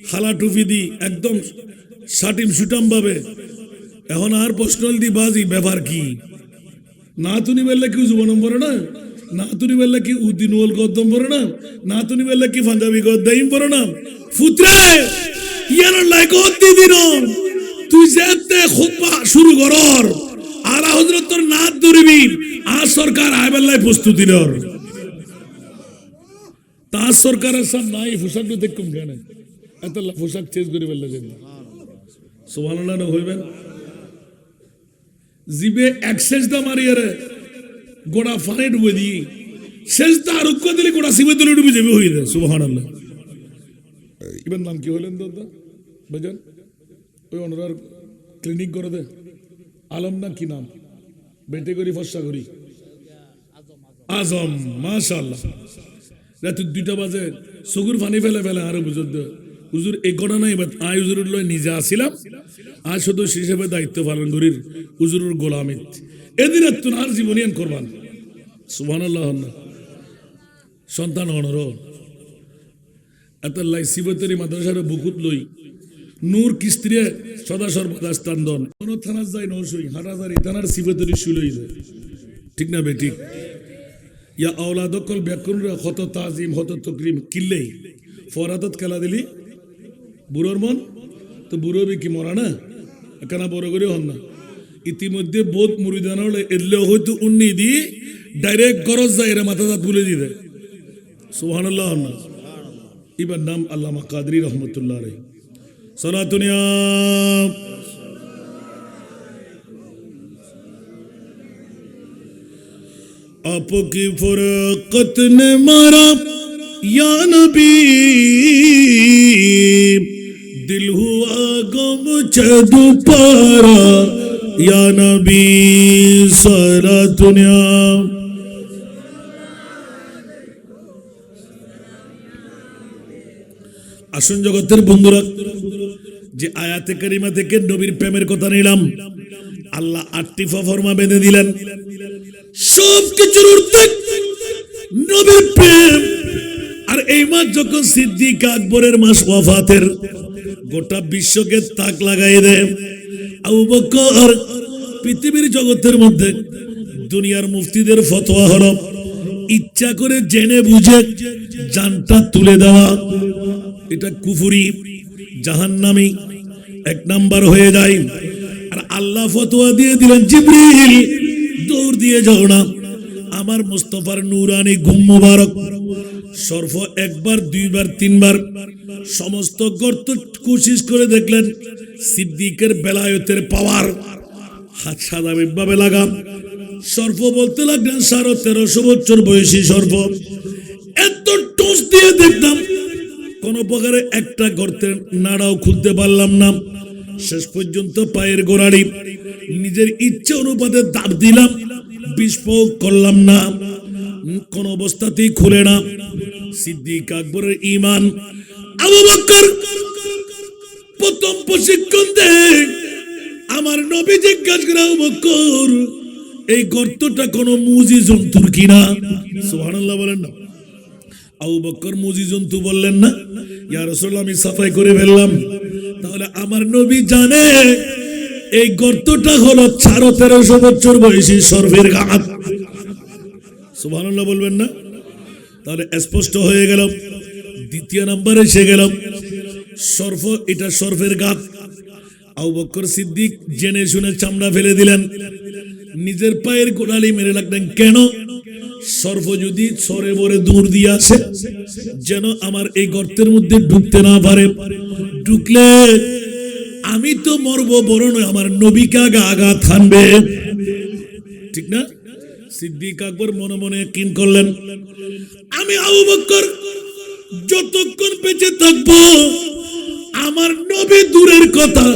হালা টুপি দি একদম সাটিম সুটাম ভাবে এখন আর প্রশ্নল দি বাজি ব্যাপার কি না তুমি বললে কি উজু নম্বর না না তুমি বললে কি উদ্দিনুল গদ্দম পড়ে না না তুমি বললে কি পাঞ্জাবি গদ্দাইম পড়ে না ফুতরে ইয়ার লাইক অতি দিন তুই যেতে খুতবা শুরু করর আলা হযরত তোর নাত ধরিবি আর সরকার আইবেলাই প্রস্তুতি নর তা সরকারের সব নাই পোশাক দেখুম কেন এত পোশাক চেঞ্জ করে বললে যেন সুবহানাল্লাহ না হইবেন জিবে এক্সেস দা মারিয়ারে গোড়া ফানে ডুবে দিয়ে শেষ তার উক্ক দিলে গোড়া সিবে তুলে ডুবে যাবে হয়ে যায় সুবহানাল্লাহ এবার নাম কি হলেন দাদা ভাইজান ওই অনরার ক্লিনিক করে দে আলম না কি নাম বেটে করি ফর্সা করি আজম মাশাআল্লাহ রাত 2টা বাজে সগুর ফানি ফেলে ফেলে আরো বুঝুর দে হুজুর এই ঘটনা নাই বাট আই হুজুরের লয় নিজে আসিলাম আর শুধু হিসেবে দায়িত্ব পালন করির হুজুরের গোলামিত এদিন আর জীবনিয়ান করবান সুবহানাল্লাহ সন্তান অনর এত লাই শিবতরি মাদ্রাসার বুকুত লই নূর কিস্ত্রিয়ে সদা সর্বদা স্থান দন কোন থানা যায় নসই হাটাজারি থানার শিবতরি শুলই যায় ঠিক না বেঠিক ইয়া আওলাদকল ব্যাকুন হত তাজিম হত তকরিম কিল্লেই ফরাদত খেলা দিলি বুড়োর মন তো বুড়ো বি কি মরা না এখানে বড় করে হন না ইতিমধ্যে বোধ মুরিদান হলে এলেও হয়তো উন্নি দি ডাইরেক্ট গরজ যায় এরা মাথা দাঁত ভুলে দিবে সুবহানাল্লাহ না এবার নাম আল্লামা কাদরি রহমতুল্লাহ আলাইহি সালাতুনিয়া आपकी फुरकत ने मारा या नबी दिल हुआ गम चदू पारा या नबी सारा दुनिया। আসুন জগতের বন্ধুরা, যে আয়াতে কারিমা থেকে নবীর প্রেমের কথা নিলাম, আল্লাহ 8টি ফরমা বেঁধে দিলেন। সব কিছুর ঊর্ধ্বে নবীর প্রেম। আর এই মাস যখন সিদ্দিক আকবরের মাস ওয়াফাতের, গোটা বিশ্বকে তাক লাগাই দেয়। আবু বকর পৃথিবীর জগতের মধ্যে দুনিয়ার মুফতিদের ফতোয়া হলো ইচ্ছা করে জেনে বুঝে জানটা তুলে দেওয়া, এটা কুফরি, জাহান্নামী, 1 নাম্বার হয়ে যায়। আর আল্লাহ ফতোয়া দিয়ে দিলেন, জিবরিল দৌড় দিয়ে যাও না, আমার মুস্তাফার নূরানি ঘুম মোবারক সর্ফ 1 বার 2 বার 3 বার সমস্ত গর্ত কোশিশ করে দেখলেন, সিদ্দিকের বেলায়েতের পাওয়ার হাত সাদাভাবে লাগা। সর্প বলতে লাগলেন 1350 বছর বয়সী সর্প, এত টোস দিয়ে দেখলাম কোন প্রকারে একটা গর্তের নাড়াও খুলতে পারলাম না। শেষ পর্যন্ত পায়ের গোড়ালি নিজের ইচ্ছে অনুপাতে দাব দিলাম, বিষ প্রয়োগ করলাম না, কোন অবস্থাতেই খুলে না। সিদ্দিক আকবরের ঈমান। আবু বকর প্রথম প্রশিক্ষণ দেয়, আমার নবী জিজ্ঞাসা করে, আবু বকর এই গর্তটা কোন মুজি জন্তুর কিনা? সুবহানাল্লাহ বলেন না। আবু বকর মুজি জন্তু বললেন না, ইয়া রাসূলুল্লাহ আমি সাফাই করে ফেললাম। তাহলে আমার নবী জানে এই গর্তটা হলো 1350 বছর বয়সী সর্পের গাত। সুবহানাল্লাহ বলবেন না? তাহলে স্পষ্ট হয়ে গেল। দ্বিতীয় নাম্বারে এসে গেল, সর্প, এটা সর্পের গাত। আবু বকর সিদ্দিক জেনে শুনে চামড়া ফেলে দিলেন, নিজের পায়ের গোড়ালি মেরে লাগলেন। কেন? সর্প যদি সরে বরে দূর দিয়ে আসে, যেন আমার এই গর্তের মধ্যে ঢুকতে না পারে। ঢুকলে আমি তো মরবো, বরং আমার নবীকে আগে আঘাত হানবে। ঠিক না? সিদ্দিক আকবর মনে মনে ইয়াকিন করলেন, আমি আবু বকর যতক্ষণ বেঁচে থাকবো আমার নবী দূরের কথা,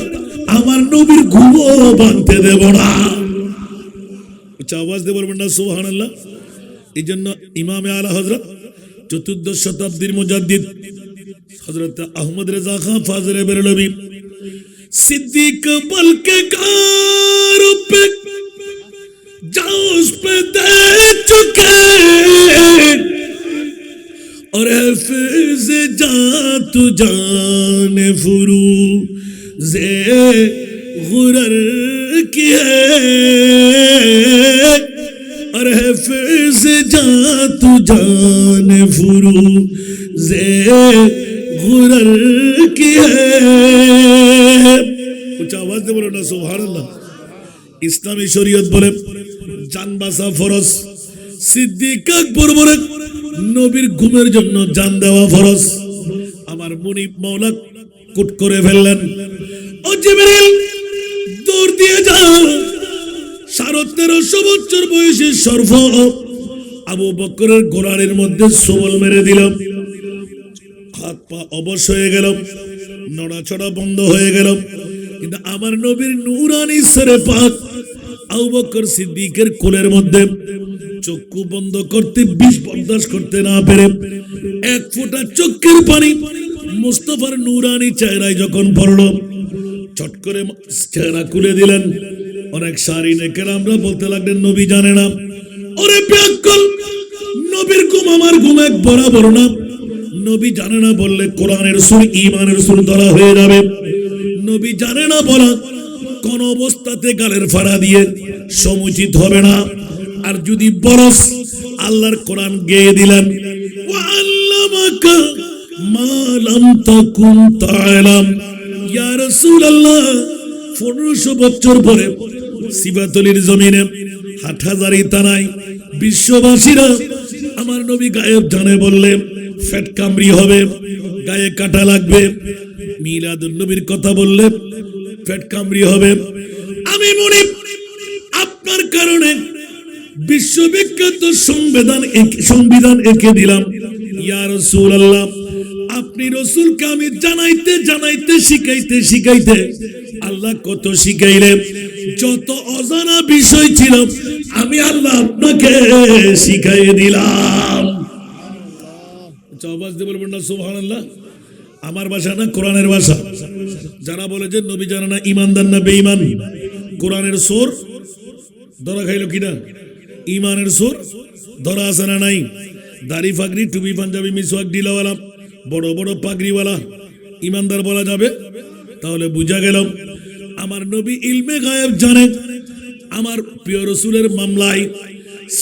আমার নবীর ঘুমও ভাঙতে দেব না। আওয়াজ দিয়ে বলবেন না সুবহানাল্লাহ। এই জন্য ইমামে আলা হযরত 14th শতাব্দীর মুজাদ্দিদ হযরত আহমদ রেজা খান ফাজলে বেরলভী सिद्दीक बल के कार पे जाओ उस पे दे चुके और हफीज जा तू जाने फुरू जे गुरर की है और हफीज जा तू जाने फुरू जे गुरर की है। कुछ आवाज दे बोलो ना सुबहानाल्लाह। ইসলামী শরীয়ত বলে জান বাঁচা ফরজ, সিদ্দিক আকবর বলে নবীর ঘুমের জন্য জান দেওয়া ফরজ। আমার মুনিব মাওলা কুট করে ফেললেন, ও জিবরিল দৌড় দিয়ে যাও, 1350 বছর বয়সী সর্প আবু বকরের গোড়ালির মধ্যে সবল মেরে দিল। হাত পা অবশ হয়ে গেল, নড়াচড়া বন্ধ হয়ে গেল। কিন্তু আমার নবীর নূরানি সরে পাক আবু বকর সিদ্দিকের কোলের মধ্যে চক্ষু বন্ধ করতে, বিষ বরদাস্ত করতে না পেরে 1 ফোঁটা চোখের পানি মুস্তাফার নূরানি চেহারায় যখন পড়ল, চট করে চেহারা খুলে দিলেন। অনেক সারিনে কেরামরা বলতে লাগলেন, নবী জানে না। ওরে বেয়াক্কল, নবীর ঘুম আমার ঘুম এক বরাবর না। নবী জানে না বললে কোরআনের সুর, ঈমানের সুর ধরা হয়ে যাবে। নবী জানে না বলা কোন অবস্থাতে গালের ফাড়া দিয়ে সমুচিত হবে না। আর যদি বরস আল্লাহর কোরআন গেয়ে দিলেন, ওয়া আল্লামাকা মা লাম তাকুন তা'লাম। ইয়া রাসূলুল্লাহ 1500 বছর পরে সিবাতলির জমিনে হাটহাজারী থানায় বিশ্ববাসীরা আমার নবী গায়েব জানে বললে ফ্যাট কামড়ি হবে, গায়ে কাটা লাগবে। মিলাদুন নবীর কথা বললে ফ্যাট কামড়ি হবে। আমি মুনিব আপনার কারণে বিশ্ববিখ্যাত সংবিধান এঁকে দিলাম। ইয়া রাসূলুল্লাহ আপনি রসুলকে আমি জানাইতে জানাইতে শিখাইতে শিখাইতে আল্লাহ কত শিখাইলেন, যত অজানা বিষয় ছিল আমি আল্লাহ আপনাকে শিখাই দিলাম। আওয়াজ দিয়ে বলবেন না সুবহানাল্লাহ। আমার ভাষা না কোরআনের ভাষা। যারা বলে যে নবী জানে না ইমানদার না বেঈমান, কোরআনের সোর ধরা খাইল কিনা? ইমানের সোর ধরা আছে না নাই? দাড়ি ফাগরি টুপি পাঞ্জাবি মিসওয়াক ডিলাওয়ালা বড় বড় পাগড়িওয়ালা ইমানদার বলা যাবে? তাহলে বুঝা গেল আমার নবী ইলমে গায়েব জানে। আমার প্রিয় রসুলের মামলায়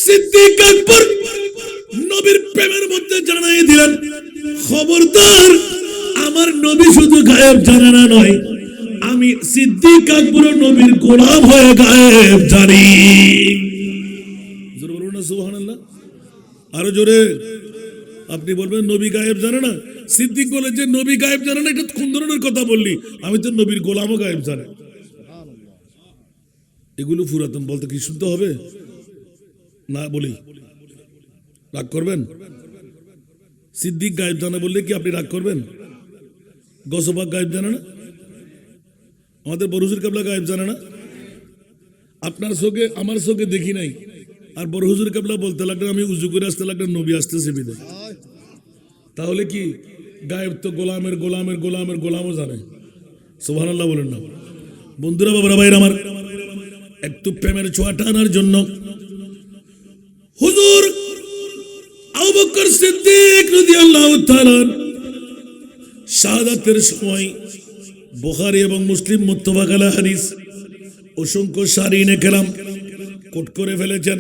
সিদ্দিক আকবর নবীর প্রেমের মধ্যে জানাই দিলেন, খবরদার আমার নবী শুধু গায়েব জানে না নয়, আমি সিদ্দিক আকবর নবীর গোলাম হয়ে গায়েব জানি। জোরে বলুন না সুবহানাল্লাহ। আরো জোরে। আপনি বলবেন নবী গায়েব জানে না, সিদ্দিক বলে যে নবী গায়েব জানে না, এটা কোন ধরনের কথা বললি? আমি তো নবীর গোলামও গায়েব জানে। এগুলো পুরাতন বলতে কি শুনতে হবে না? বলি রাগ করবেন? সিদ্দিক গায়েব জানে বললে কি আপনি রাগ করবেন? গসবাক গায়েব জানে না? আমাদের বড় হুজুর কেবলা গায়েব জানে না? আপনার চোখে আমার চোখে দেখি নাই, আর বড় হুজুর কেবলা বলতে লাগলেন আমি উজু করে আসতে লাগলেন নবী আসতেছে বিদায়। তাহলে কি গায়েব তো গোলামের গোলামের গোলামের গোলামও জানে। সুবহানাল্লাহ বলেন না? বন্ধুরা, বাবারা, ভাইরা আমার, একটু প্রেমের ছোঁয়াটা আনার জন্য হুজুর আবু বকর সিদ্দিক রাদিয়াল্লাহু তাআলা শাহাদাতের সময় বুখারী এবং মুসলিম মুত্তাফাক আলাইহি হাদিস অসংখ্য শারীনে কেরাম কোট করে ফেলেছেন।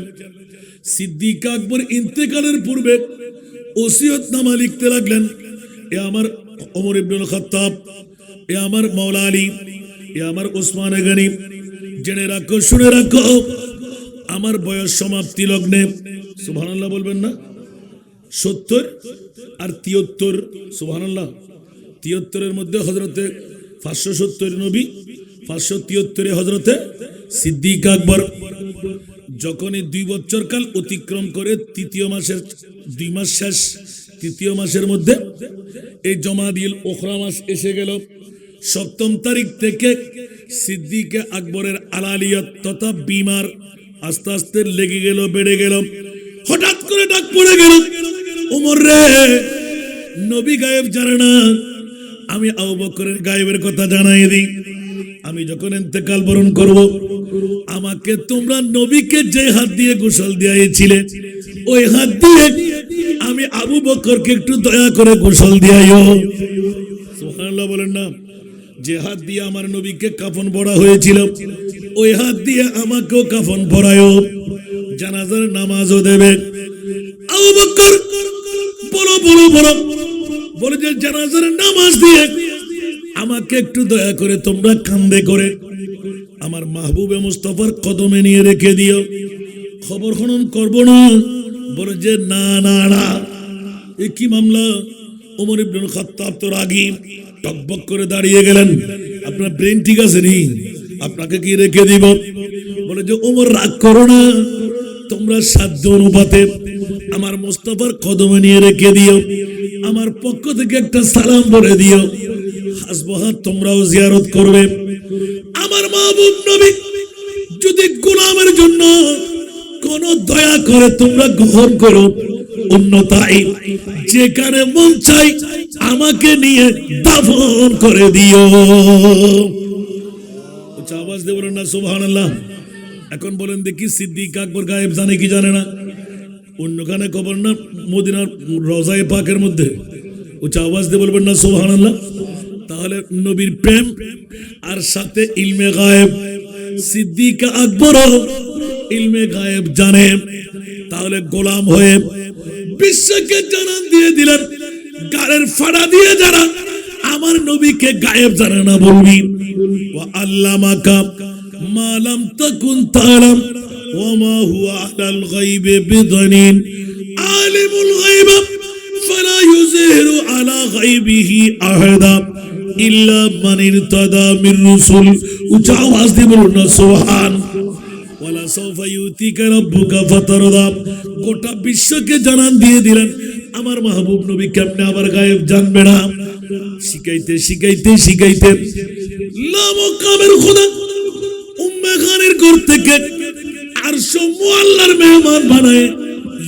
সিদ্দিক আকবর ইন্তেকালের পূর্বে ওসিয়তনামা লিখতে লাগলেন, এ আমার ওমর ইবনুল খাত্তাব, এ আমার মাওলা আলী, এ আমার ওসমান গনি, জেনে রাখো শুনে রাখো আমার বয়স সমাপ্তি লগ্নে, সুবহানাল্লাহ বলবেন না, 70 আর 73, সুবহানাল্লাহ, 73-এর মধ্যে হযরতে 570 নবী, 573 হযরতে সিদ্দিক আকবর। যখনই 2 বছর কাল অতিক্রম করে তৃতীয় মাসের 2 মাস শেষ, তৃতীয় মাসের মধ্যে এই জমাদিল উখরা মাস এসে গেল। 7ম তারিখ থেকে সিদ্দিক আকবরের আলালিয়ত তথা বিমার আস্তে আস্তে লেগে গেল, বেড়ে গেল। হঠাৎ করে ডাক পড়ে গেল, ওমর রে, নবী গায়েব জানে না, আমি আবু বকরের গায়েবের কথা জানাই দিই। আমি যখন ইন্তেকাল বরণ করব, আমাকে তোমরা নবীকে যে হাত দিয়ে গোসল দিয়েছিলে ওই হাত দিয়ে আমি আবু বকরকে একটু দয়া করে গোসল দিয়াইও। সুবহানাল্লাহ বলেন না? যে হাত দিয়ে আমার নবীকে কাফন পরা হয়েছিল ওই হাত দিয়ে আমাকেও কাফন পরায়ও, জানাজার নামাজও দেবে। আবু বকর বলো বলো বলো বলে যে জানাজার নামাজ দিয়ে আমাকে একটু দয়া করে তোমরা কান্দে করে আমার মাহবুবে মুস্তাফার কদমে নিয়ে রেখে দিও, খবর খনন করব না। বলে যে না না না, এ কি মামলা? ওমর ইবনুল খাত্তাব তো রাগী, টকবক করে দাঁড়িয়ে গেলেন। আপনার ব্রেন ঠিক আছে নি? আপনাকে কি রেখে দিব? বলে যে ওমর রাগ করো না, তোমরা সাধ্য অনুপাতে আমার মুস্তাফার কদমে নিয়ে রেখে দিও, আমার পক্ষ থেকে একটা সালাম বলে দিও, হাসবহাত তোমরাও জিয়ারত করবে। আমার মাহবুব নবী যদি গোলামের জন্য কোন দয়া করে তোমরা গ্রহণ করো, অন্যথায় যেখানে মন চাই আমাকে নিয়ে দাফন করে দিও। আওয়াজ দিয়ে বলেন না সুবহানাল্লাহ। এখন বলেন দেখি সিদ্দিক আকবর গায়েব জানে কি জানে না? অন্যখানে খবর না, মদিনার রওজায়ে পাকের মধ্যে। আওয়াজ দিয়ে বলবেন না সুবহানাল্লাহ। তাহলে নবীর প্রেম আর সাথে ইলমে গায়েব, সিদ্দিক আকবর ইলমে গায়েব জানে। তাহলে গোলাম হয়ে বিশ্বকে জানান দিয়ে দিলেন, গায়ের ফাড়া দিয়ে যারা আমার নবীকে গায়েব জানে না বলবি, ওয়া আল্লামাকা মা লাম তাকুন তাআলাম ওয়া মা হুয়া আলাল গায়বি বিদানিন আলিমুল গায়ব ফালা ইউযহিরু আলা গায়বিহি আহাদা ইল্লা মান ইরতাদা মির রাসূল। উচ্চ আওয়াজ দিয়ে বলুন না সুবহান। ওয়ালা সাওফা ইউতিকা রাব্বুকা ফাতারদা। গোটা বিশ্বকে জানান দিয়ে দিলেন আমার মাহবুব নবী কেমনে আবার গায়েব জানবে না? শিখাইতে শিখাইতে শিখাইতে লামকামের খোদা উম্মে খানের ঘর থেকে আরশ মুআল্লার মেহমান বানায়,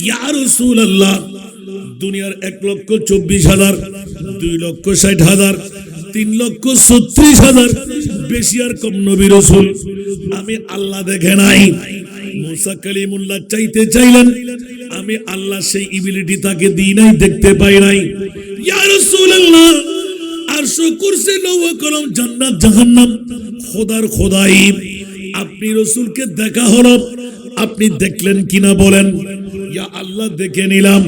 ইয়া রাসূলুল্লাহ দুনিয়ার 1,24,000, 2,60,000, 3,36,000 বেশি আর কম নবী রাসূল আমি আল্লাহ দেখে নাই। মুসা কালিমুল্লাহ চাইতে চাইলেন, আমি আল্লাহ সেই এবিলিটি তাকে দিই নাই, দেখতে পাই নাই। ইয়া রাসূলুল্লাহ আরশ কুরসি লৌহ কলম জান্নাত জাহান্নাম খোদার খোদাই আপনি রাসূলকে দেখা হলো, আপনি দেখলেন কিনা বলেন? ইয়া আল্লাহ দেখে নিলাম।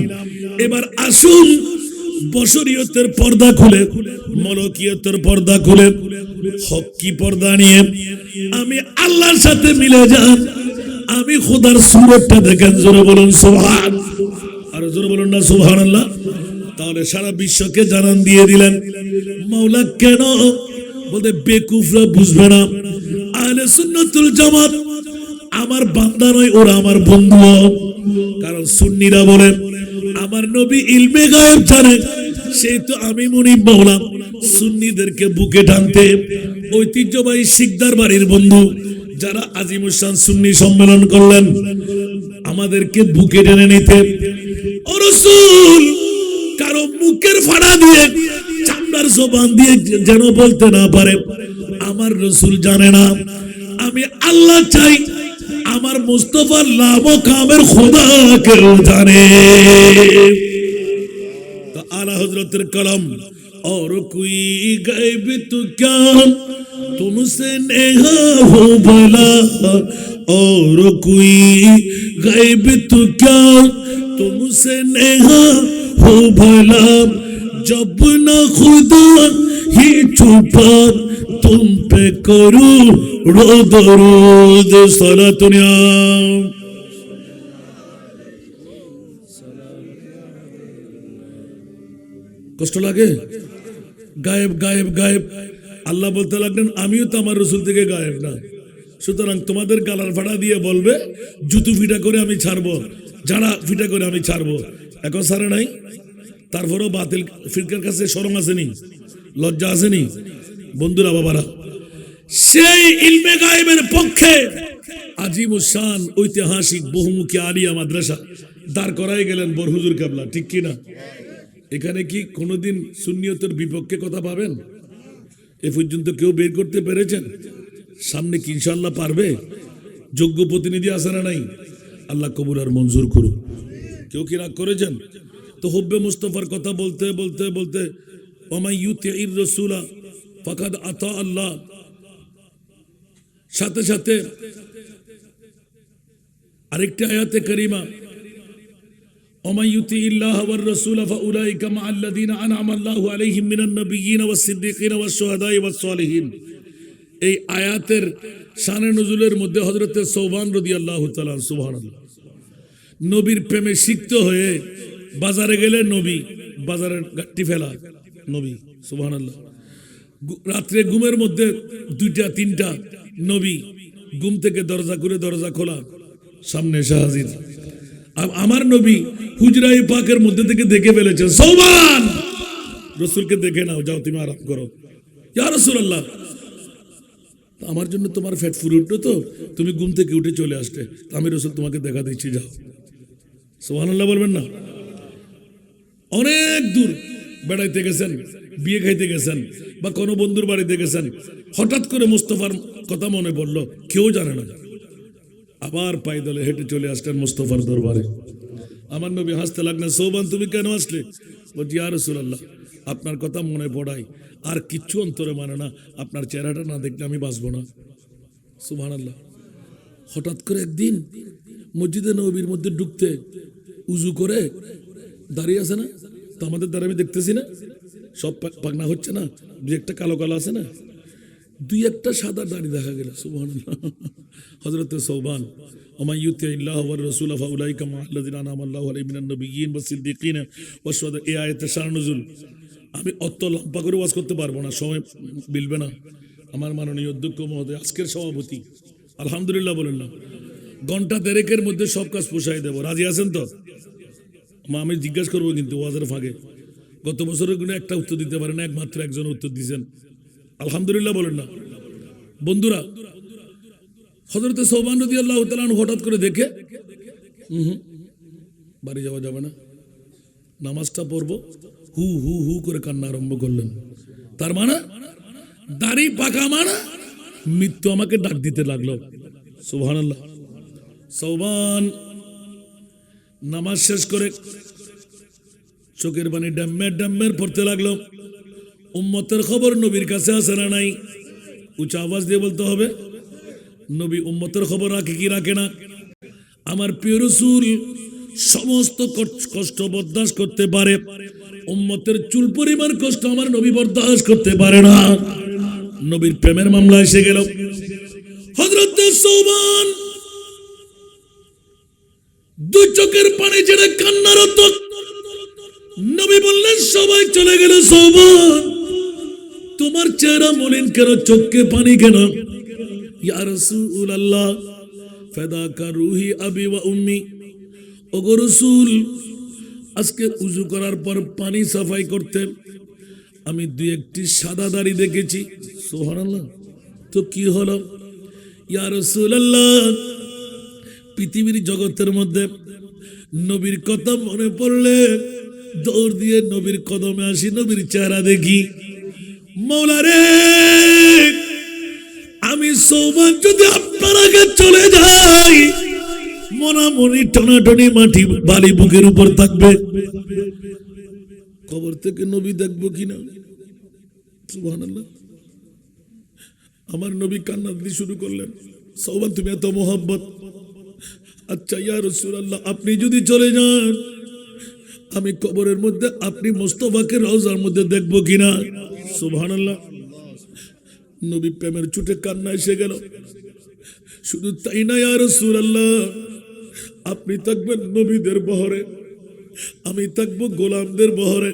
এবার আসুন বশরিয়তের পর্দা খুলে, মলকিয়তের পর্দা খুলে, হক্কি পর্দা নিয়ে আমি আল্লাহর সাথে মিলে যান, আমি খোদার সুরতটা দেখেন। জোরে বলুন সুবহান, আর জোরে বলুন না সুবহানাল্লাহ। তাহলে সারা বিশ্বকে জানান দিয়ে দিলেন। মাওলা কেন বলতে বেকুফরা বুঝবে না। আহলে সুন্নাতুল জামাত আমার বান্দা নয়, ওরা আমার বন্ধু। কারণ সুন্নিরা বলে আমার নবী ইলমে গায়েব জানে, সেই তো আমি মুনিব মাওলা সুন্নিদেরকে বুকে টানতে ঐতিহ্যবাহী শিকদার বাড়ির বন্ধু যারা আজিমুসান সুন্নি সম্মেলন করলেন আমাদেরকে বুকে টেনে নিতে। ও রাসূল কারো মুখের ফাড়া দিয়ে চামড়ার জবান দিয়ে যেন বলতে না পারে আমার রাসূল জানে না, আমি আল্লাহ চাই আমার মুস্তাফার লাভ কামের খোদা কেউ জানে। তো আলা হযরতের কলম और कोई गायब तो क्या तुमसे नेहा हो भला, और कोई गायब तो क्या तुमसे नेहा हो भला, जब ना खुदा ही छुपा तुम पे करूं रो दरूद सलातुनिया। কষ্ট লাগে? গায়েব গায়েব গায়েব আল্লাহ বলতে লাগলেন আমিও তো আমার রসুল থেকে গায়েব না, সুতরাং তোমাদের গালার ফাটা দিয়ে বলবে জুতু ফিটা করে আমি ছাড়বো, জাড়া ফিটা করে আমি ছাড়বো। এখন সারে নাই, তারপরেও বাতিল ফিরকার কাছে শরম আসেনি, লজ্জা আসেনি? বন্ধুরা বাবারা, সেই ইলমে গায়েবের পক্ষে আজিমুসান ঐতিহাসিক বহুমুখী আলিয়া মাদ্রাসা দাঁড় করাই গেলেন বরহুজুর কেবলা, ঠিক কিনা? এখানে কি কোনোদিন সুন্নিয়তের বিপক্ষে কথা পাবেন? এ পর্যন্ত কেউ বের করতে পেরেছেন? সামনে কি ইনশাআল্লাহ পারবে? যোগ্য প্রতিনিধি আছে না নাই? আল্লাহ কবুল আর মঞ্জুর করুন। কেউ কি রাগ করেছেন? তো হুব্বে মুস্তাফার কথা বলতে বলতে বলতে ওমাই ইউতির রাসূলা ফাকাদ আতা আল্লাহ, সাথে সাথে আরেকটি আয়াতে কারিমা ومن يطع الله والرسول فاولئك مع الذين انعم الله عليهم من النبيين والصديقين والشهداء والصالحين। এই আয়াতের শানে নজুলের মধ্যে হযরতে সৌবান রাদিয়াল্লাহু তাআলা সুবহানাল্লাহ নবীর প্রেমে সিক্ত হয়ে বাজারে গেলে নবী, বাজারের গাট্টি ফেলা নবী সুবহানাল্লাহ। রাত্রে ঘুমের মধ্যে 2টা 3টা নবী ঘুম থেকে দরজা করে দরজা খোলা, সামনে এসে হাজির। আমার নবী হুজরায়ে পাকের মধ্যে থেকে দেখে ফেলেছেন, সৌবান রাসূলকে দেখে নাও, যাও তুমি আরাম করো। ইয়া রাসূলুল্লাহ আমার জন্য তোমার ফ্যাট ফুল উঠলো, তো তুমি ঘুম থেকে উঠে চলে আসতে, আমি রাসূল তোমাকে দেখা দিচ্ছি, যাও। সুবহানাল্লাহ বলবেন না? অনেক দূর বেড়াইতে গেছেন, বিয়ে খাইতে গেছেন, বা কোনো বন্ধুর বাড়িতে গেছেন, হঠাৎ করে মুস্তাফার কথা মনে পড়লো, কেউ জানে না, আবার পায়দলে হেঁটে চলে আসলেন মুস্তাফার দরবারে। আমার নবী হাসতে লাগলেন, সৌবান তুমি কেন আসলে? বলছি ইয়া রাসূলুল্লাহ আপনার কথা মনে পড়াই, আর কিচ্ছু অন্তরে মানে না, আপনার চেহারাটা না দেখলে আমি বাঁচবো না। সুবহানাল্লাহ। হঠাৎ করে একদিন মসজিদে নববীর মধ্যে ঢুকতে উজু করে দাঁড়িয়ে আছে না, তো আমাদের দ্বারা আমি দেখতেছি না, সব পাকনা হচ্ছে না, দু একটা কালো কালো আছে না, 2-1টা সাদা দাড়ি দেখা গেল। সুবহানাল্লাহ। হযরতে সৌবান ওমা ইউতিল্লাহ ওয়ার রাসূল ফাউলাইকা মা'আল্লাযিনা আনআমা আল্লাহু আলাইহিম মিনান নাবিয়্যিন ওয়াস সিদ্দিকিন ওয়াস শুহাদা। এই আয়াতের শান নজুল আমি অত লম্বা করে ওয়াজ করতে পারবো না, সময় মিলবে না। আমার মাননীয় অধ্যক্ষ মহোদয়, আজকের সভাপতি, আলহামদুলিল্লাহ বলেন না, ঘন্টা 1.5-এর মধ্যে সব কাজ পোষাই দেব, রাজি আছেন তো? আমি জিজ্ঞাসা করবো কিন্তু ওয়াজের ফাঁকে, গত বছরের গুলো একটা উত্তর দিতে পারে না, একমাত্র একজন উত্তর দিয়েছেন, আলহামদুলিল্লাহ বলেন না। বন্ধুরা, হযরতে সৌবান রাদিয়াল্লাহু তাআলা আনহু হঠাৎ করে দেখে বাড়ি যাওয়া যাবে না, নামাজটা পড়বো, হু হু হু করে কান্না আরম্ভ করলেন। তার মানে দাড়ি পাকা মানে মৃত্যু আমাকে ডাক দিতে লাগলো। সুবহানাল্লাহ। সৌবান নামাজ শেষ করে চোখের পানি ড্যাম্মের ড্যাম্মের পড়তে লাগলো। উম্মতের খবর নবীর কাছে আসে না নাই? উঁচা আওয়াজ দিয়ে বলতে হবে, নবী উম্মতের খবর রাখে কি রাখে না? আমার প্রিয় রাসূল সমস্ত কষ্ট বরদাস্ত করতে পারে, উম্মতের চুল পরিমাণ কষ্ট আমার নবী বরদাস্ত করতে পারে না। নবীর প্রেমের মামলা এসে গেল। হযরত সৌবান দুই চোখের পানি ছেড়ে কান্নারত। নবী বললেন, সবাই চলে গেল, সৌবান তোমার চেহারা মলিন কেন, চোখে পানি কেন? ইয়া রাসূলুল্লাহ ফাদাকা রুহি আবি ওয়া উম্মি। ওগো রাসূল, আজকে উযু করার পর পানি সাফাই করতে আমি দুই একটি সাদা দাড়ি দেখেছি। সুবহানাল্লাহ। তো কি হলো? ইয়া রাসূলুল্লাহ, পৃথিবীর জগতের মধ্যে নবীর কথা মনে পড়লে দৌড় দিয়ে নবীর কদমে আসি, নবীর চেহারা দেখি। মাওলা রে, আমি সৌবান যদি আপনার আগে চলে যাই, মনামনি টানাটানি মাটি বালি বুকের উপর থাকবে, কবর থেকে নবী দেখবো কিনা? সুবহানাল্লাহ। আমার নবী কান্না দিতে শুরু করলেন। সৌবান তুমি এত মোহাব্বত, আচ্ছা ইয়া রাসূলুল্লাহ, আপনি যদি চলে যান, আমি কবরের মধ্যে আপনি মুস্তাফাকে রওজার মধ্যে দেখবো কিনা? সুবহানাল্লাহ। নবী প্রেমের চুটে কান্না এসে গেল। শুধু তাই না ইয়া রাসূলুল্লাহ, আপনি থাকবেন নবীদের বহরে, আমি থাকবো গোলামদের বহরে।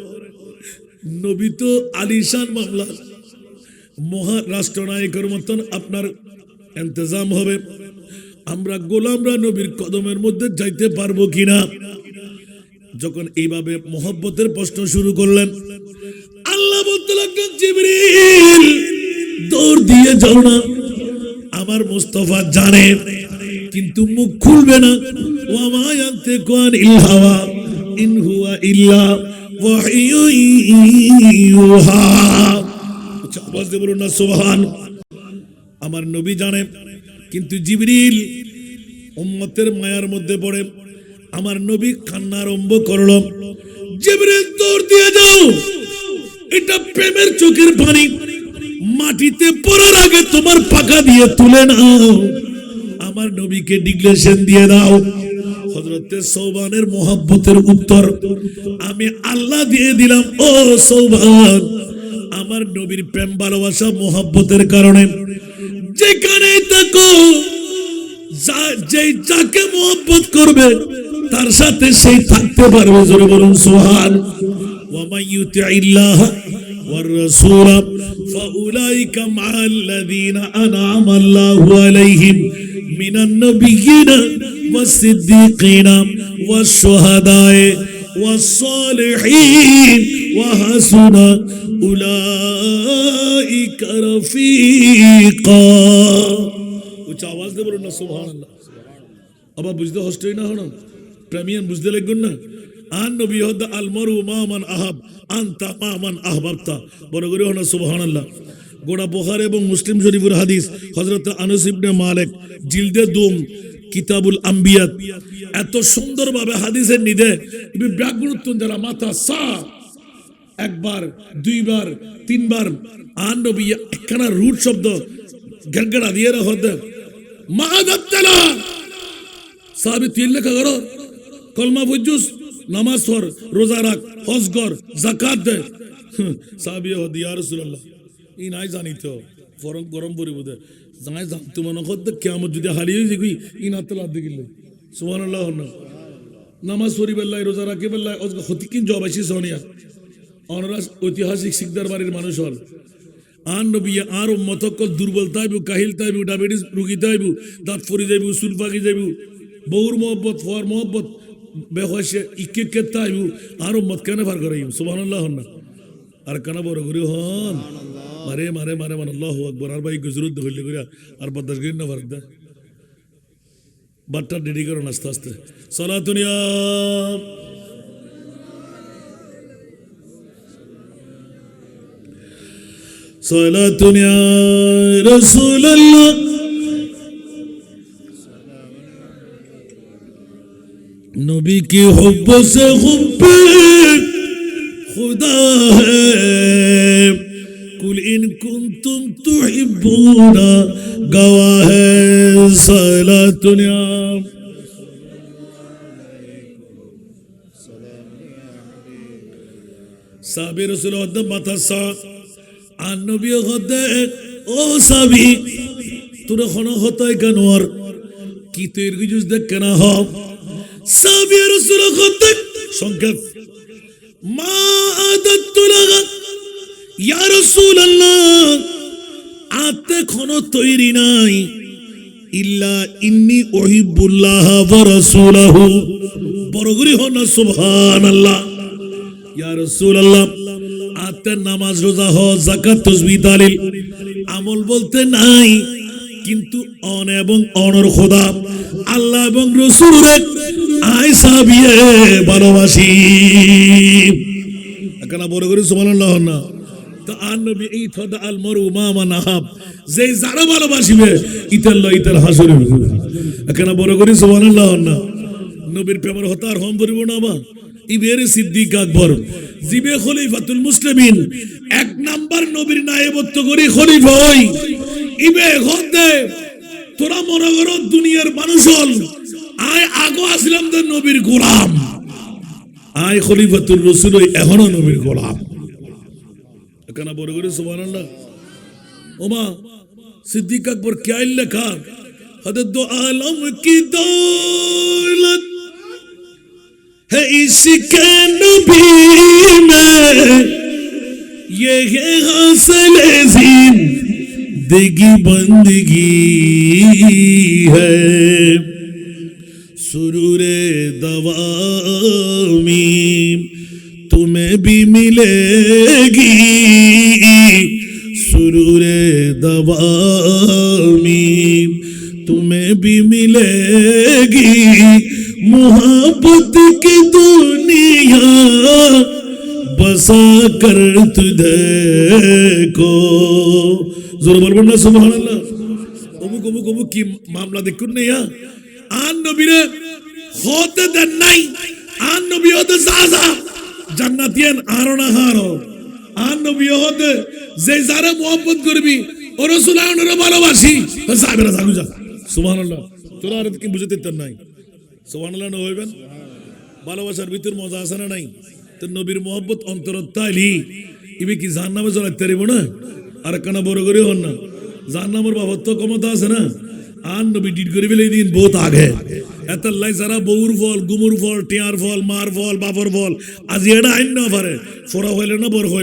নবী তো আলিশান মামলা, মহারাষ্ট্রনায়কের মতন আপনার ইন্তজাম হবে, আমরা গোলামরা নবীর কদমের মধ্যে যাইতে পারবো কিনা? যখন এইভাবে মোহব্বতের প্রশ্ন শুরু করলেন, আল্লাহ বলতে লাগলেন, জিবরিল দৌড় দিয়ে যাও না, আমার মুস্তাফা জানে কিন্তু মুখ খুলবে না। ওয়া মা ইয়ানতিকু আনিল হাওয়া ইন হুয়া ইল্লা ওয়াহয়ু ইউহা। আওয়াজ দিয়ে বলুন না সুবহান। আমার নবী জানে, কিন্তু জিবরিল উম্মতের মায়ার মধ্যে পড়ে আমার নবী কান্না আরম্ভ করল। জিবরিল দৌড় দিয়ে যাও, এটা প্রেমের চোখের পানি, মাটিতে পড়ার আগে তোমার পাকা দিয়ে তুলে নাও, আমার নবীকে ডিক্লেরেশন দিয়ে দাও। হযরতে সৌবানের মোহাব্বতের উত্তর আমি আল্লাহ দিয়ে দিলাম। ও সৌবান, আমার নবীর প্রেম ভালোবাসা মোহাব্বতের কারণে যেখানে থাকো, যেই যাকে মোহাব্বত করবে তার সাথে সেই থাকতে পারবে। জোরে বলুন সুবহান। ওয়া মান ইউতিইল্লাহ ওয়ার রাসূল ফাউলাইকা মাআল্লাযীনা আনআমা আল্লাহু আলাইহিম মিনান নাবিয়্যিনা ওয়াস-সিদ্দীকিনা ওয়াশ-শুহাদায়ে ওয়াস-সালিহিন ওয়া হাসুনা উলাইকা রাফীকা। উচ্চ আওয়াজ দিয়ে বলুন না সুবহানাল্লাহ। আবার বুঝতে হস্টেই না হন, প্রেমিয়ান বুঝতে লাগবেন না। আন নবী হদ আল মরু মামান আহাব আনতা মামান আহবাবতা। বড় করে হন সুবহানাল্লাহ। গোড়া বুখারী এবং মুসলিম শরীফের হাদিস, হযরত আনাস ইবনে মালিক জিলদে 2 কিতাবুল আম্বিয়াত, এত সুন্দরভাবে হাদিসের নিদে তুমি ব্যাগুরুত্তন যারা মাথা সা একবার, দুইবার, তিনবার আন নবী একখানা রুট শব্দ গড়গড়া দিয়ে রাখতে মাদাতলা সাহাবী তিন লেখা করো, কলমা বুঝুস, নামাজ পড়, রোজা রাখ, হজ কর, যাকাত দে। সাহাবী হদ ইয়া রাসূলুল্লাহ, ই নাই জানি তো ফরম গরম পড়িব দে, যাই জানতো মনে কর কিয়ামত যদি হারিয়ে যাবি ই না তলা দেখিলে। সুবহানাল্লাহ। নামাজ পড়ি বেল্লাই, রোজা রাখি বেল্লাই, হতিকিন জব আইসি সোনিয়া অনরা ঐতিহাসিক শিকদার বাড়ির মানুষ হল। আন নবী আর উম্মতক দুর্বল তাইবু, কাহিল তাইবু, ডায়াবেটিস রুগী তাইবু, দাঁত ফরি যাইবু, চুল পাকি যাইবু, বউর মহব্বত, ফর মহব্বত, বেহসে ইকে কেতাইবু আর উম্মত কেন পার করাইম সুবহানাল্লাহ হন না আর কেন বড় করে হন মারে মারে মারে মান আল্লাহু আকবার আর ভাই গুজরুদ হইলে করে আর বদাস গিন না পারদা বাট্টা রেডি করুন আস্তে আস্তে সালাতুন ইয়া সালাতুন ইয়া রাসূলুল্লাহ नबी की हुब्ब से हुब्बे खुदा है कुल इन कुंतुम तुहिब्बूना गवाह है सलातुन या साबी रसूल अदम बतासा आन नबी गदे ओ साबी तुरे खनो होतय कनवर की तेर गुजुस देख केना हो साबी रसूल गदे संकेत मा आदतु लगा या रसूल अल्लाह आते खनो तैरी নাই ইল্লা ইন্নী উহিব্বুল্লাহ ওয়া রাসূলহু বড়গরি হন সুবহানাল্লাহ ইয়া রাসূলুল্লাহ আতে নামাজ রোজা হজ যাকাত তাসবিহ তাহলিল আমল বলতে নাই কিন্তু অন এবং অনর খোদা আল্লাহ এবং রাসূলের আই সাহাবিয়ে ভালোবাসি এখানে বড়গরি সুবহানাল্লাহ না তো আর নবী এই থদা আল মরু মা মানহাব যে যারা ভালোবাসিবে ইতাল্লাহ ইতাল হাসরে এখানে বড় করে সুবহানাল্লাহ না নবীর প্রেমের হতার হম পরিব না বা ইবেরে সিদ্দিক আকবর জিবে খলিফাতুল মুসলিমিন এক নাম্বার নবীর নায়েবত্ব করি খলিফা হই ইবে হদে তোরা মনে করো দুনিয়ার মানুষ হল আয় আগো আসলাম তো নবীর গোলাম আয় খলিফাতুল রাসূল এখনো নবীর গোলাম এখানে বড় করে সুবহানাল্লাহ ওমা सिद्दीक अकबर क्या लिखा हदद दो आलम की दौलत है इसके नबी में ये है हासिल जिंदगी बंदगी है सुरूरे दवामी तुम्हें भी मिलेगी सुरूरे दवामी तुम्हें भी मिलेगी मोहब्बत की दुनिया बसा कर तुझे को जोर बोलबो ना सुबहानाल्लाह অমুক অমুক অমুক কি মামলা দেখুন না ইয়া আন নবীরে হতে দেন নাই আন নবী হতে জাযা জান্নাতিয়ান আরো না হারো আন নবী হতে যে যারা মোহাম্মত করবি ও রাসূল আনরে ভালোবাসি তো সাহাবীরা জানু যা সুবহানাল্লাহ তোরা আর কি বুঝতে তেন নাই সুবহানাল্লাহ না হইবেন ভালোবাসার ভিতর মজা আছে না নাই তো নবীর মোহাম্মত অন্তরত তাইলি ইবে কি জাহান্নামে চলে তারিব না আর কানা বড় করে হন না জাহান্নামের বাবদ তো ক্ষমতা আছে না আন নবী ডিড করে ফেলে দিন বহুত আগে এতাল্লাই যারা বউর ফল গুমুর ফল টিয়ার ফল মার ফল বাপর ফল আজ এটা আইন না পারে ফোরা হইলে না বড় হইলে